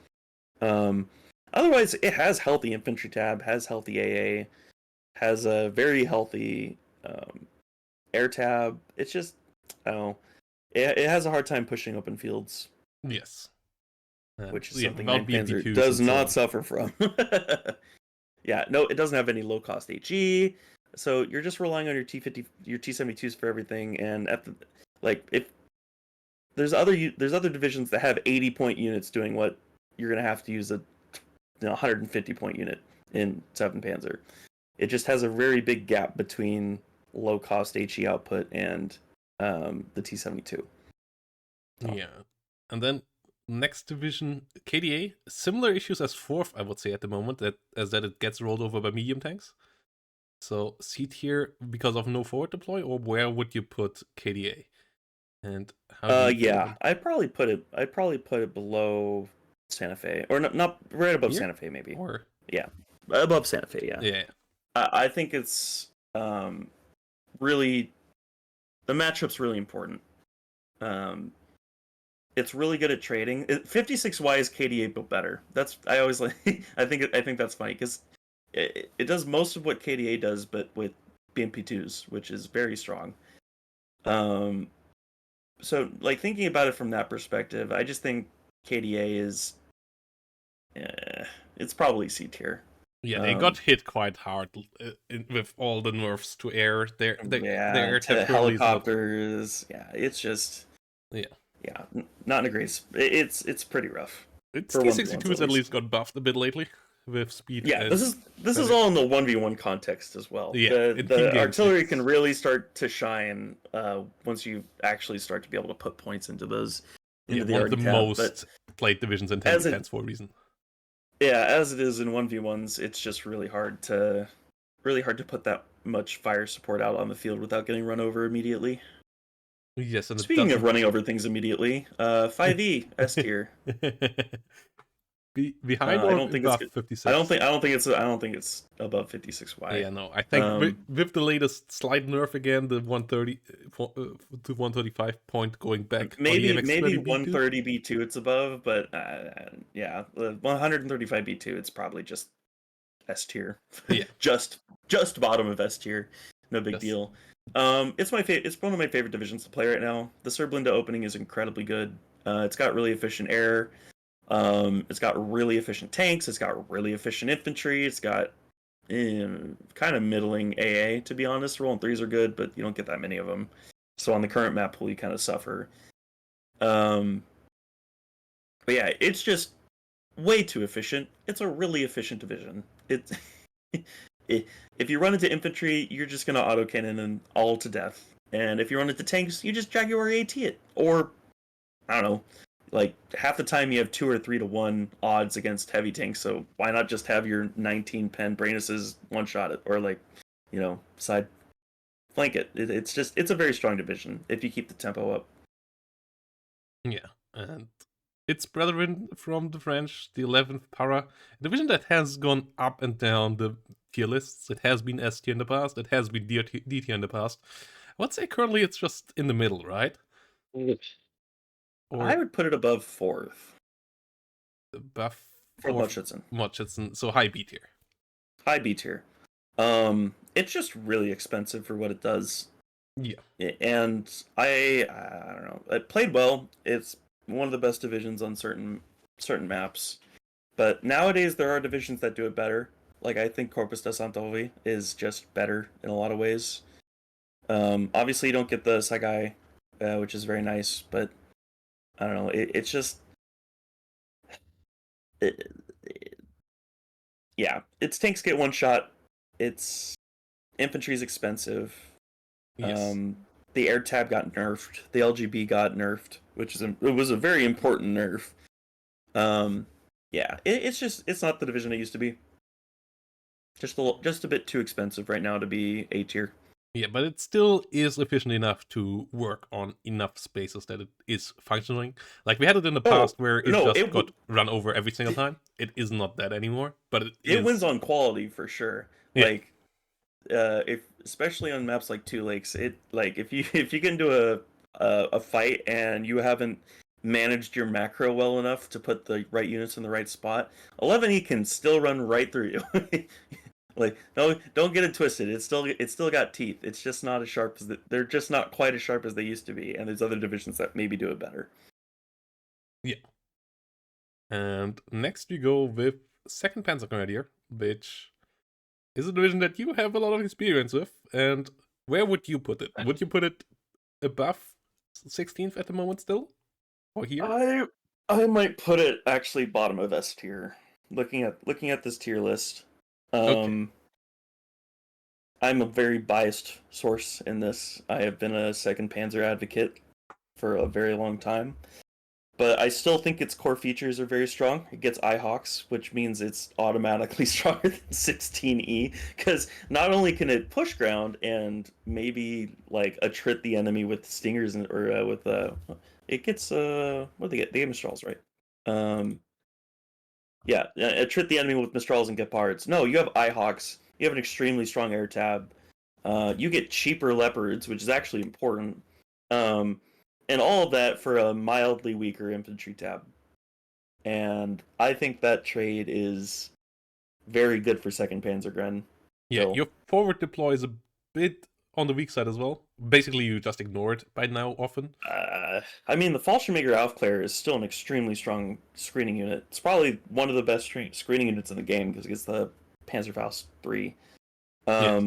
Otherwise, it has healthy infantry tab, has healthy AA, has a very healthy air tab. It's just, I don't know. It has a hard time pushing open fields. Yes. Which is something Panzer does not suffer from. Yeah, no, it doesn't have any low-cost HE, so you're just relying on your T-72s for everything. And if there's other divisions that have 80-point units doing what you're gonna have to use a 150-point unit in 7th Panzer. It just has a very big gap between low-cost HE output and the T-72. Yeah, and then next division, KDA, similar issues as 4th, I would say at the moment, that it gets rolled over by medium tanks. So C tier because of no forward deploy, or where would you put KDA? And how? I'd probably put it below Santa Fe, or not right above Santa Fe, maybe. Or above Santa Fe. Yeah. I think it's really, the matchup's really important. It's really good at trading. 56Y is KDA but better. I always like. I think that's funny because it does most of what KDA does, but with BMP2s, which is very strong. So like thinking about it from that perspective, I just think KDA is, it's probably C tier. Yeah, they got hit quite hard with all the nerfs to air. Their helicopters. Yeah, it's just not in a great. It's pretty rough. T-62s at least got buffed a bit lately with speed. Yeah, this is all in the 1v1 context as well. Yeah, the artillery can really start to shine once you actually start to be able to put points into those. One of the most played divisions in tank defense for a reason. Yeah, as it is in 1v1s, it's just really hard to put that much fire support out on the field without getting run over immediately. Yes, and speaking of running over things immediately, 5e S tier. behind I or don't think it's above good. 56? I don't think it's above 56Y. Yeah, no. I think with the latest slight nerf again, the 130 to 135 point going back on the Maybe MX30B2. 130B2 it's above, but yeah, 135B2 it's probably just S tier. Yeah. just bottom of S tier. No big Yes. deal. It's it's one of my favorite divisions to play right now. The Serblinda opening is incredibly good. It's got really efficient air. It's got really efficient tanks. It's got really efficient infantry. It's got kind of middling AA, to be honest. Roll and threes are good, but you don't get that many of them. So on the current map pool, you kind of suffer. But yeah, it's just way too efficient. It's a really efficient division. If you run into infantry, you're just gonna autocannon and all to death. And if you run into tanks, you just Jaguar AT it. Or I don't know, like half the time you have 2 or 3 to 1 odds against heavy tanks. So why not just have your 19 pen Brainuses one shot it, or like, side flank it. It's a very strong division if you keep the tempo up. Yeah, and its brethren from the French, the 11th Para, a division that has gone up and down the tier lists. It has been S tier in the past, it has been D tier in the past. I would say currently it's just in the middle, right? I would put it above 4th. Above For Mutchison, so high B tier. High B tier. It's just really expensive for what it does. Yeah. And I don't know. It played well. It's one of the best divisions on certain maps. But nowadays there are divisions that do it better. Like I think Corpus de Santovi is just better in a lot of ways. Obviously you don't get the Sagai, which is very nice, but I don't know. It's just yeah, its tanks get one shot. Its infantry's expensive. Yes. The air tab got nerfed. The LGB got nerfed, it was a very important nerf. Yeah, it's not the division it used to be. Just a bit too expensive right now to be A tier. Yeah, but it still is efficient enough to work on enough spaces that it is functioning. Like we had it in the past where it got run over every single time. It is not that anymore, but it wins on quality for sure. Yeah. Like, if especially on maps like Two Lakes, if you get into a fight and you haven't managed your macro well enough to put the right units in the right spot, 11E can still run right through you. Like, no, don't get it twisted. It's still got teeth. It's just not as sharp as they're just not quite as sharp as they used to be. And there's other divisions that maybe do it better. Yeah. And next we go with 2nd Panzer Grenadier, which is a division that you have a lot of experience with. And where would you put it? Would you put it above 16th at the moment still, or here? I might put it actually bottom of S tier. Looking at this tier list. Okay. I'm a very biased source in this. I have been a 2nd Panzer advocate for a very long time. But I still think its core features are very strong. It gets IHawks, which means it's automatically stronger than 16E, because not only can it push ground and maybe like attrit the enemy with stingers or with it gets what do they get? They get Mistrals, right? Yeah, attrit the enemy with Mistrals and Gepards. No, you have IHawks. You have an extremely strong air tab. You get cheaper Leopards, which is actually important. And all of that for a mildly weaker infantry tab. And I think that trade is very good for 2nd Panzergren. Yeah, your forward deploy is a bit on the weak side as well. Basically, you just ignore it by now often. I mean, the Fallschirmjäger Aufklär is still an extremely strong screening unit. It's probably one of the best screening units in the game because it gets the Panzerfaust 3. Yes.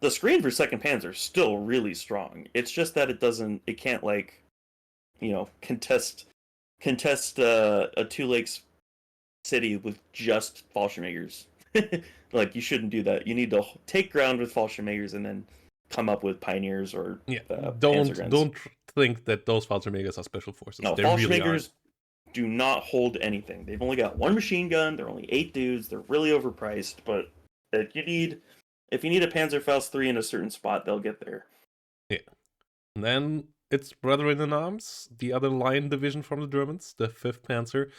The screen for 2nd Panzer is still really strong. It's just that it can't like, contest a Two Lakes city with just Fallschirmjägers. Like, you shouldn't do that. You need to take ground with Fallschirmjägers and then come up with Pioneers or don't think that those Fallschirmjägers are special forces. No, Fallschirmjägers do not hold anything. They've only got 1 machine gun. They're only 8 dudes. They're really overpriced. But if you need a Panzerfaust 3 in a certain spot, they'll get there. Yeah. And then its brethren in arms, the other line division from the Germans, the 5th Panzer.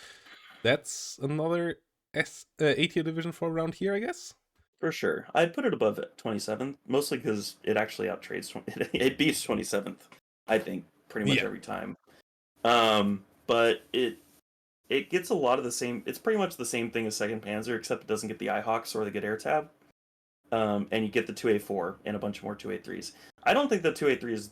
That's another A-tier division for around here, I guess. For sure. I'd put it above 27th, mostly because it actually outtrades, it beats 27th, I think, pretty much Yeah. every time. But it gets a lot of the same, it's pretty much the same thing as 2nd Panzer, except it doesn't get the IHawks or the good air tab. And you get the 2A4 and a bunch more 2A3s. I don't think the 2A3 is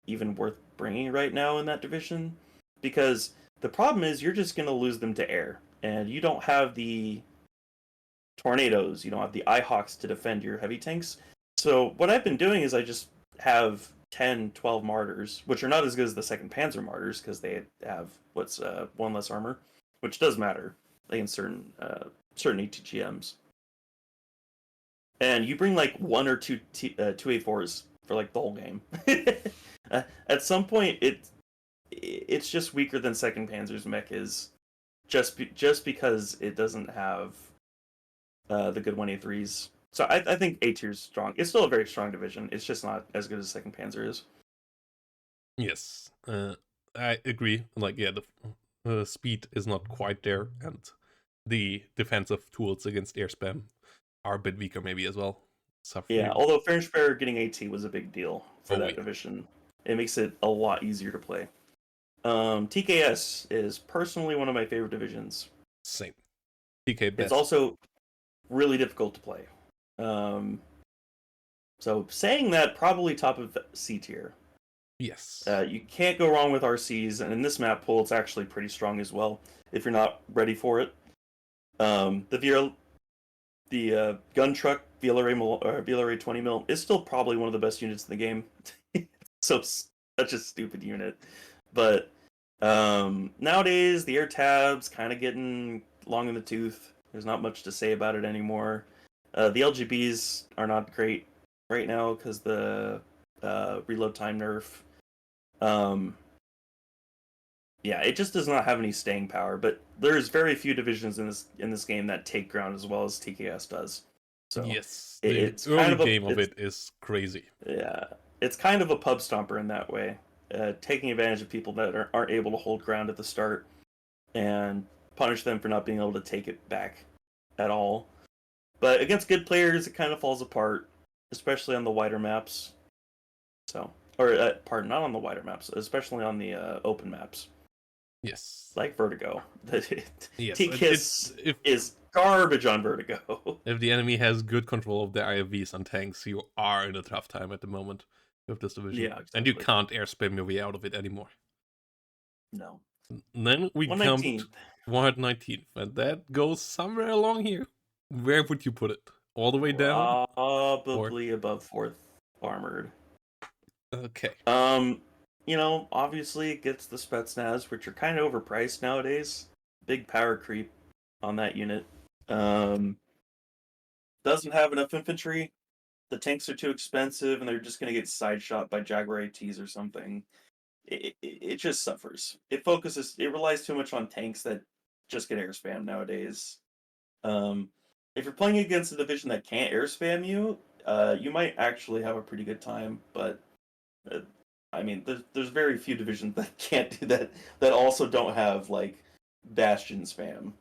even worth bringing right now in that division, because the problem is you're just going to lose them to air, and you don't have the tornadoes, you don't have the IHawks to defend your heavy tanks. So what I've been doing is I just have 10, 12 martyrs, which are not as good as the 2nd Panzer martyrs, because they have one less armor, which does matter against certain ATGMs. And you bring like 1 or 2 2A4s for like the whole game. At some point, it's just weaker than 2nd Panzer's mech is, just because it doesn't have the good 1A3s. So I think A tier is strong. It's still a very strong division. It's just not as good as 2nd Panzer is. Yes, I agree. Like, yeah, the speed is not quite there, and the defensive tools against air spam are a bit weaker maybe as well. Yeah, although Fernsperr getting AT was a big deal for that yeah. division. It makes it a lot easier to play. TKS is personally one of my favorite divisions. Same. TK best. It's also really difficult to play. So saying that, probably top of C tier. Yes. You can't go wrong with RCs, and in this map pool, it's actually pretty strong as well, if you're not ready for it. The gun truck VLRA 20 mil is still probably one of the best units in the game. So such a stupid unit, but nowadays the air tab's kind of getting long in the tooth. There's not much to say about it anymore. The LGBs are not great right now because the reload time nerf. Yeah, it just does not have any staying power. But there's very few divisions in this game that take ground as well as TKS does. So yes, it's the early kind of game of it is crazy. Yeah, it's kind of a pub stomper in that way, taking advantage of people that aren't able to hold ground at the start, and punish them for not being able to take it back at all. But against good players, it kind of falls apart, especially on the wider maps. So, or pardon, not on the wider maps, especially on the open maps. Yes, Like Vertigo. yes, TKS is garbage on Vertigo. If the enemy has good control of their IFVs and tanks, you are in a tough time at the moment with this division. Yeah, exactly. And you can't air spam your way out of it anymore. No. And then we come to 119th, and that goes somewhere along here. Where would you put it? All the way down? Probably above 4th armored. Okay. Obviously it gets the Spetsnaz, which are kind of overpriced nowadays. Big power creep on that unit. Doesn't have enough infantry. The tanks are too expensive, and they're just going to get side shot by Jaguar ATs or something. It just suffers. It relies too much on tanks that just get air spam nowadays. If you're playing against a division that can't air spam you, you might actually have a pretty good time, but I mean, there's very few divisions that can't do that, that also don't have, like, Bastion spam,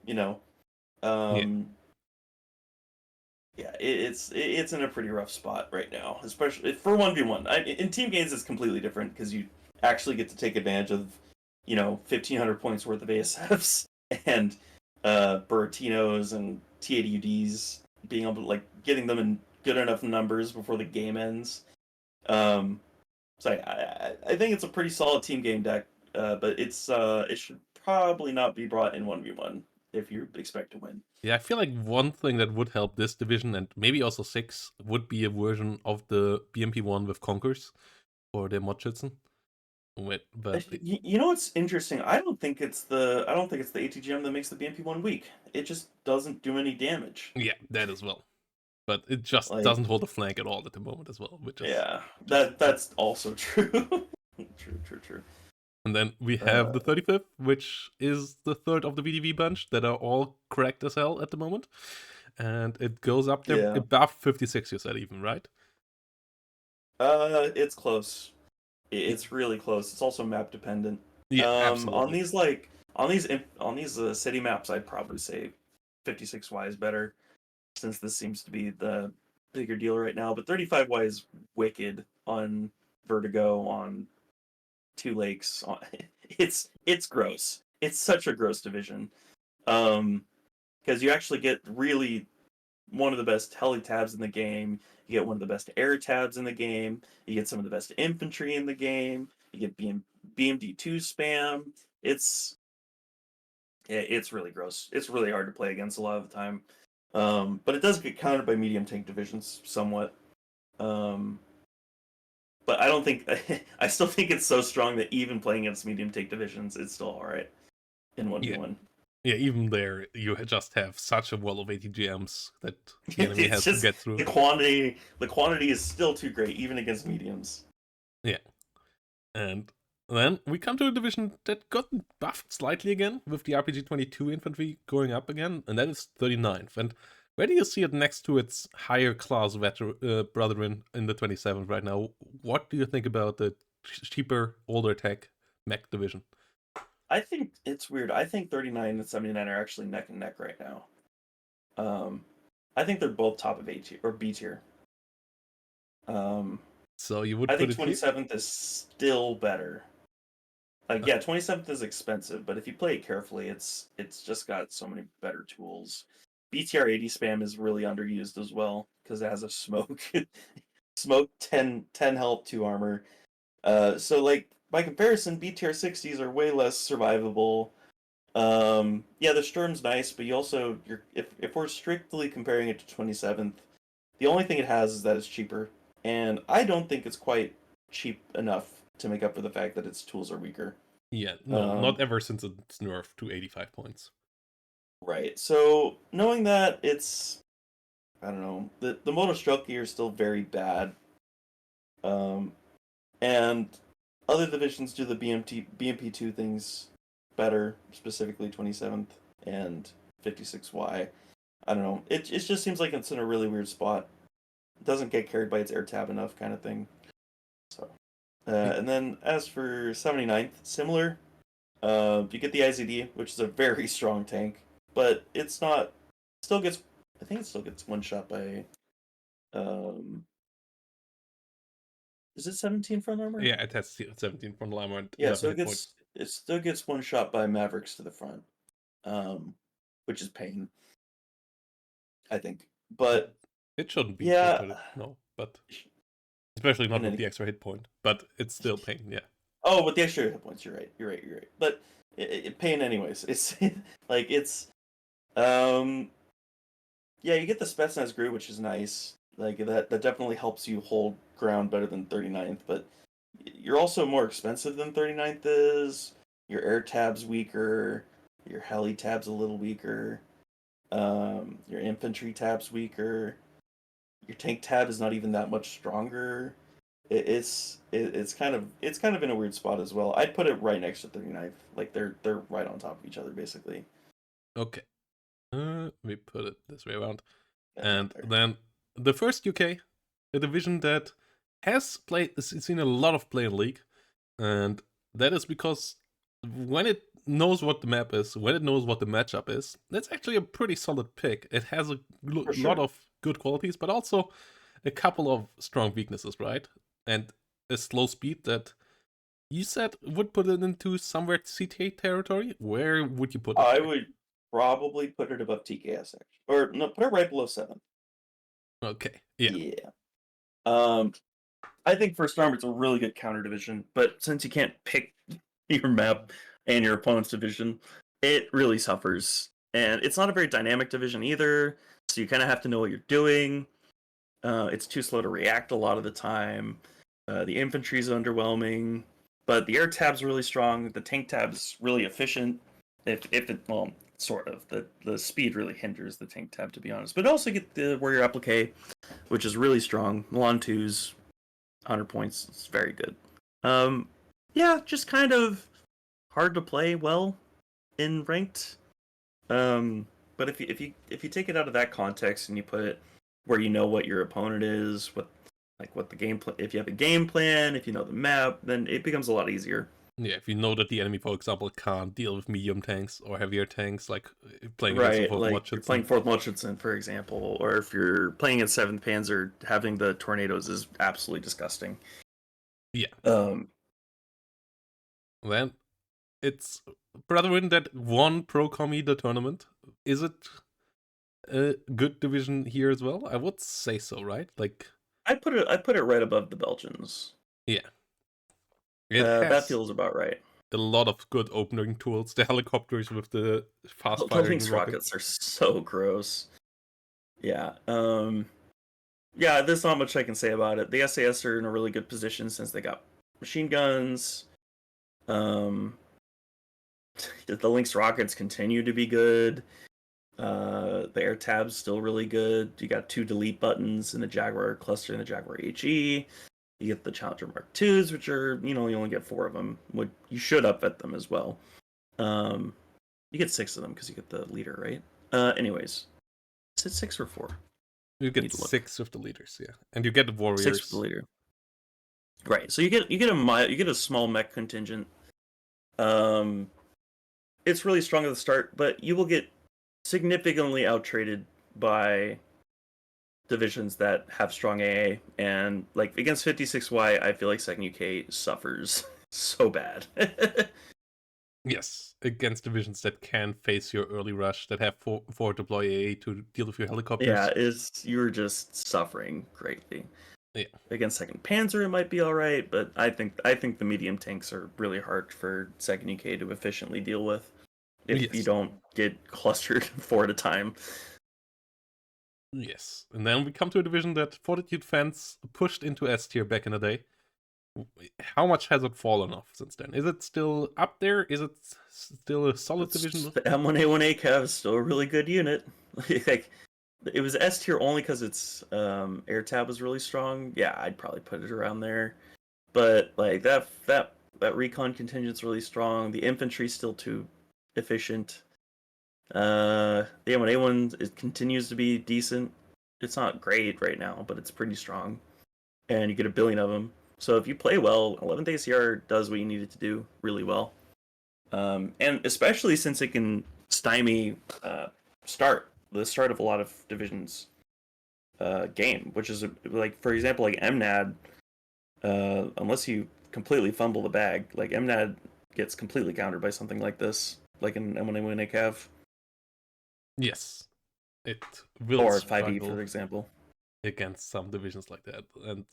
Yeah, it's in a pretty rough spot right now, especially for 1v1. In team games, it's completely different, because you actually get to take advantage of, 1,500 points worth of ASFs, and Buratinos and T80UDs, being able to, like, getting them in good enough numbers before the game ends. So I think it's a pretty solid team game deck, but it should probably not be brought in 1v1 if you expect to win. Yeah, I feel like one thing that would help this division, and maybe also 6, would be a version of the BMP1 with Conkers for the Modschützen. But you know what's interesting? I don't think it's the ATGM that makes the BMP1 weak. It just doesn't do any damage. Yeah, that as well. But it just doesn't hold a flank at all at the moment as well, which is that's also true. True. And then we have the 35th, which is the third of the VDV bunch that are all correct as hell at the moment, and it goes up there above 56. You said even, right? It's close. It's really close. It's also map dependent. Yeah, absolutely. On on these city maps, I'd probably say 56Y is better, since this seems to be the bigger deal right now. But 35Y is wicked on Vertigo, on Two Lakes. It's gross. It's such a gross division. Because you actually get really one of the best heli tabs in the game. You get one of the best air tabs in the game. You get some of the best infantry in the game. You get BMD2 spam. It's really gross. It's really hard to play against a lot of the time. But it does get countered by medium tank divisions somewhat. But I don't think I still think it's so strong that even playing against medium tank divisions, it's still alright in 1v1. Yeah, even there, you just have such a wall of ATGMs that the enemy It's has just to get through. The quantity is still too great, even against mediums. Yeah. And then we come to a division that got buffed slightly again, with the RPG-22 infantry going up again, and that is 39th. And where do you see it next to its higher class brethren in the 27th right now? What do you think about the cheaper, older tech mech division? I think it's weird. I think 39 and 79 are actually neck and neck right now. I think they're both top of A tier or B tier. So you would I put think it 27th is still better. Like, yeah, 27th is expensive, but if you play it carefully, it's just got so many better tools. BTR 80 spam is really underused as well because it has a smoke, smoke 10 health, 2 armor. So like by comparison, BTR 60s are way less survivable. Yeah, the Sturm's nice, but you also if we're strictly comparing it to 27th, the only thing it has is that it's cheaper, and I don't think it's quite cheap enough to make up for the fact that its tools are weaker. Yeah, no, not ever since it's nerfed to 85 points. Right. So knowing that it's, I don't know, the motor stroke gear is still very bad. And other divisions do the BMP2 things better, specifically 27th and 56Y. I don't know. It just seems like it's in a really weird spot. It doesn't get carried by its air tab enough, kind of thing. So, and then as for 79th, similar. You get the IZD, which is a very strong tank, but it's not. Still gets. I think it still gets one shot by. Is it 17 front armor? Yeah, it has 17 front armor and Yeah, 11 so hit points. it still gets one shot by Mavericks to the front, which is pain, I think. But it shouldn't be, yeah, no, but especially not in with any, the extra hit point. But it's still pain, yeah. oh, with the extra hit points, you're right. But pain anyways. It's like it's yeah, you get the Spetsnaz Groot, which is nice. Like that definitely helps you hold ground better than 39th, but you're also more expensive than 39th is. Your air tab's weaker, your heli tab's a little weaker, your infantry tab's weaker, your tank tab is not even that much stronger. It's kind of in a weird spot as well. I'd put it right next to 39th. Like they're right on top of each other basically. Okay. We put it this way around. Yeah, and then the first UK, a division that has seen a lot of play in League, and that is because when it knows what the map is, when it knows what the matchup is, that's actually a pretty solid pick. It has a lot of good qualities, but also a couple of strong weaknesses, right? And a slow speed that you said would put it into somewhere CTA territory. Where would you put it? I would probably put it above TKS actually, or no, put it right below 7. Okay, yeah. Yeah. I think First Armor's a really good counter division, but since you can't pick your map and your opponent's division, it really suffers. And it's not a very dynamic division either, so you kind of have to know what you're doing. It's too slow to react a lot of the time. The infantry's underwhelming, but the air tab's really strong. The tank tab's really efficient. If it, well, sort of. The speed really hinders the tank tab, to be honest. But also get the warrior applique, which is really strong. Milan 2's 100 points. It's very good. Yeah, just kind of hard to play well in ranked. But if you take it out of that context and you put it where you know what your opponent is, what the game plan, if you have a game plan, if you know the map, then it becomes a lot easier. Yeah, if you know that the enemy, for example, can't deal with medium tanks or heavier tanks, like playing against the Right, fourth like you're Machschützen. playing 4th Machschützen, for example, or if you're playing in 7th Panzer, having the tornadoes is absolutely disgusting. Yeah. Um, Then it's Brethren that won Pro Commie the tournament. Is it a good division here as well? I would say so, right? Like, I put it right above the Belgians. yeah. It That has feels about right. a lot of good opening tools. The helicopters with the fast The firing Lynx rockets. rockets are so gross. Yeah. Yeah, there's not much I can say about it. The SAS are in a really good position since they got machine guns. Um, the Lynx rockets continue to be good. The air tab's still really good. You got 2 delete buttons in the Jaguar cluster and the Jaguar HE. You get the Challenger Mark IIs, which are, you only get 4 of them. You should upvet them as well. You get 6 of them because you get the leader, right? Anyways, is it 6 or 4? You get 6 with the leaders, yeah, and you get the warriors. 6 with the leader. Right. So you get a small mech contingent. It's really strong at the start, but you will get significantly out-traded by divisions that have strong AA, and like against 56Y, I feel like Second UK suffers so bad. Yes, against divisions that can face your early rush, that have four deploy AA to deal with your helicopters. Yeah, you're just suffering greatly. Yeah. Against Second Panzer, it might be all right, but I think the medium tanks are really hard for Second UK to efficiently deal with if you don't get clustered 4 at a time. Yes, and then we come to a division that Fortitude fans pushed into S tier back in the day. How much has it fallen off since then? Is it still up there? Is it still a solid division? The M1A1A Cav is still a really good unit. Like, it was S tier only because its air tab was really strong. Yeah, I'd probably put it around there. But like that recon contingent's really strong. The infantry's still too efficient. The M1A1 it continues to be decent. It's not great right now, but it's pretty strong. And you get 1 billion of them. So if you play well, 11th ACR does what you need it to do really well. And especially since it can stymie the start of a lot of divisions game, which is like, for example, like MNAD, unless you completely fumble the bag, like MNAD gets completely countered by something like this, like an M1A1A Cav. Yes, it will. Or 5e, for example. Against some divisions like that, and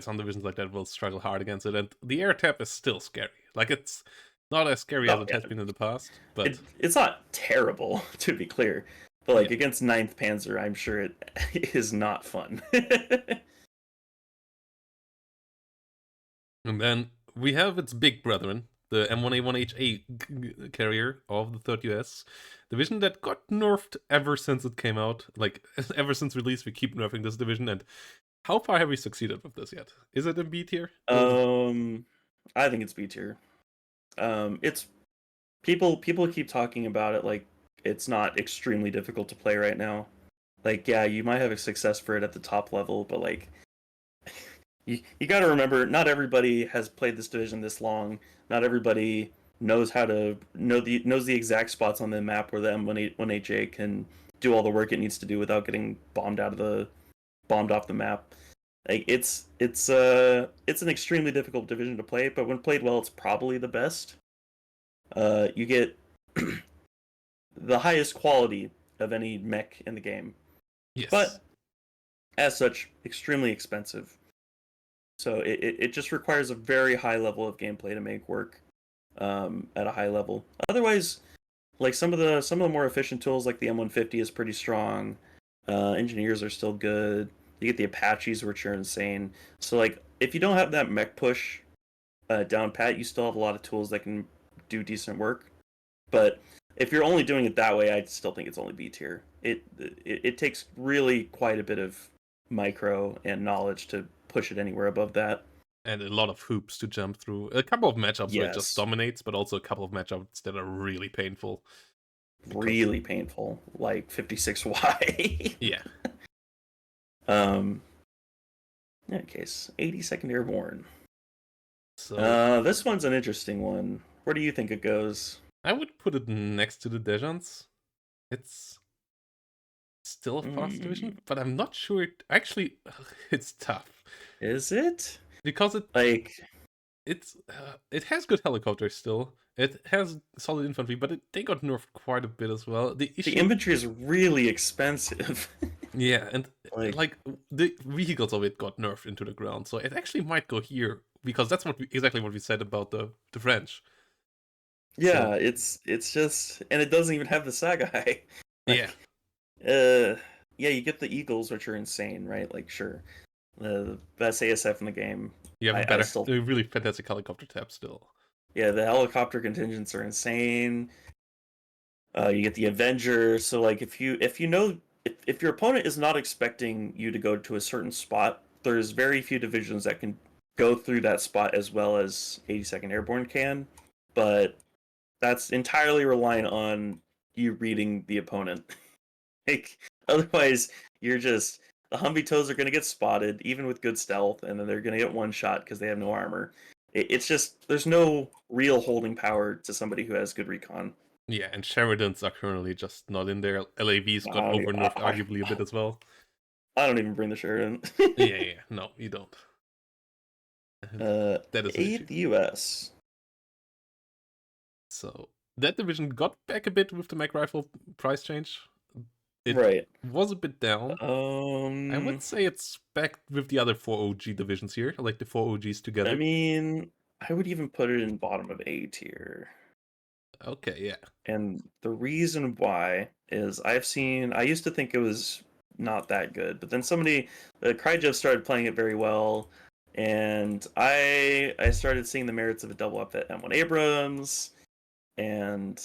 some divisions like that will struggle hard against it. And the air tap is still scary. Like, it's not as scary as it has been in the past, but it's not terrible, to be clear. But like against 9th Panzer, I'm sure it is not fun. And then we have its big brethren, the M1A1HA carrier of the 3rd US division that got nerfed ever since it came out. Like, ever since release, we keep nerfing this division. And how far have we succeeded with this yet? Is it in B tier? I think it's B tier. It's people keep talking about it like it's not extremely difficult to play right now. Like, yeah, you might have a success for it at the top level, but like you got to remember, not everybody has played this division this long. Not everybody knows how to knows the exact spots on the map where the M1A1HA can do all the work it needs to do without getting bombed off the map. Like, it's an extremely difficult division to play, but when played well, it's probably the best. You get the highest quality of any mech in the game. Yes. But as such, extremely expensive. So it just requires a very high level of gameplay to make work at a high level. Otherwise, like some of the more efficient tools, like the M150 is pretty strong. Engineers are still good. You get the Apaches, which are insane. So like, if you don't have that mech push down pat, you still have a lot of tools that can do decent work. But if you're only doing it that way, I still think it's only B tier. It takes really quite a bit of micro and knowledge to push it anywhere above that. And a lot of hoops to jump through. A couple of matchups where it just Yes. dominates, but also a couple of matchups that are really painful. Really painful, like 56Y. Yeah. In that case, 82nd Airborne. So This one's an interesting one. Where do you think it goes? I would put it next to the Dejans. It's still a fast division, Mm, but I'm not sure. Actually, it's tough is it? because Like, it has good helicopters still. It has solid infantry, but they got nerfed quite a bit as well. The the issue, infantry is really expensive. yeah, and Like, like the vehicles of it got nerfed into the ground, so it actually might go here because that's exactly what we said about the French. yeah, So it's just, and it doesn't even have the Sagai. yeah, Like, yeah, you get the Eagles, which are insane, right? Like, sure, the best ASF in the game. you have I still, a really fantastic helicopter tab still. yeah, the helicopter contingents are insane. You get the Avenger. So like if you know if your opponent is not expecting you to go to a certain spot, there's very few divisions that can go through that spot as well as 82nd Airborne can. But that's entirely reliant on you reading the opponent. Like otherwise, you're just the Humvee toes are going to get spotted even with good stealth, and then they're going to get one shot because they have no armor. It's just there's no real holding power to somebody who has good recon. Yeah, and Sheridans are currently just not in there. LAVs got over nerfed arguably a bit as well. I don't even bring the shirt in. Yeah, no, you don't. And that is an issue. 8th US. So that division got back a bit with the Mac Rifle price change. It Right. was a bit down. I would say it's back with the other 4 OG divisions here, like the 4 OGs together. I mean, I would even put it in bottom of A tier. Okay, yeah. And the reason why is I used to think it was not that good, but then Cryjev started playing it very well, and I started seeing the merits of a double up at M1 Abrams, and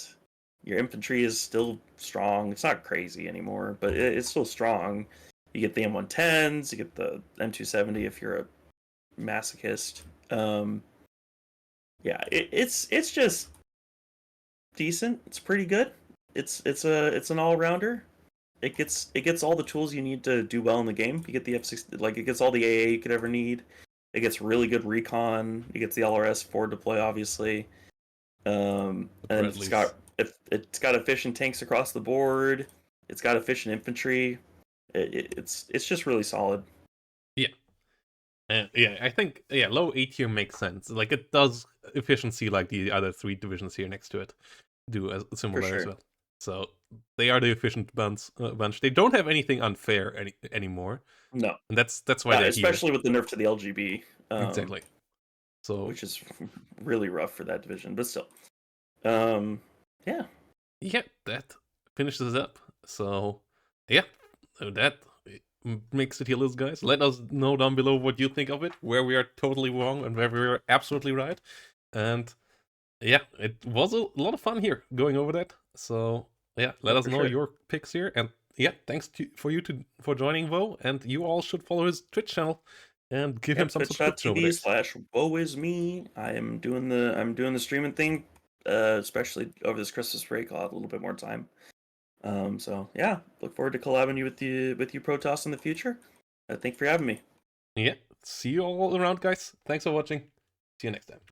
your infantry is still strong. It's not crazy anymore, but it's still strong. You get the M110s, you get the M270 if you're a masochist. Yeah, it's just decent. It's pretty good. It's an all rounder. It gets all the tools you need to do well in the game. You get the F60, like it gets all the AA you could ever need. It gets really good recon. It gets the LRS forward deploy, obviously. And it's got efficient tanks across the board. It's got efficient infantry. It's just really solid. Yeah. Yeah, I think low A tier makes sense. Like it does efficiency like the other 3 divisions here next to it do as similar sure. as well. So they are the efficient bunch. They don't have anything unfair anymore. No, And that's why they're especially with the nerf to the LGB. Exactly. So which is really rough for that division, but still. Yeah. Yeah, that finishes it up. So yeah, that makes the tier list, guys. Let us know down below what you think of it, where we are totally wrong and where we are absolutely right. And yeah, it was a lot of fun here going over that. So yeah, let us know your picks here. And yeah, thanks for joining, Vo. And you all should follow his Twitch channel and give him some subscription over there. /woeisme. I'm doing the streaming thing, especially over this Christmas break. I'll have a little bit more time. So yeah, look forward to collabing with you Protoss in the future. Thanks for having me. Yeah, see you all around, guys. Thanks for watching. See you next time.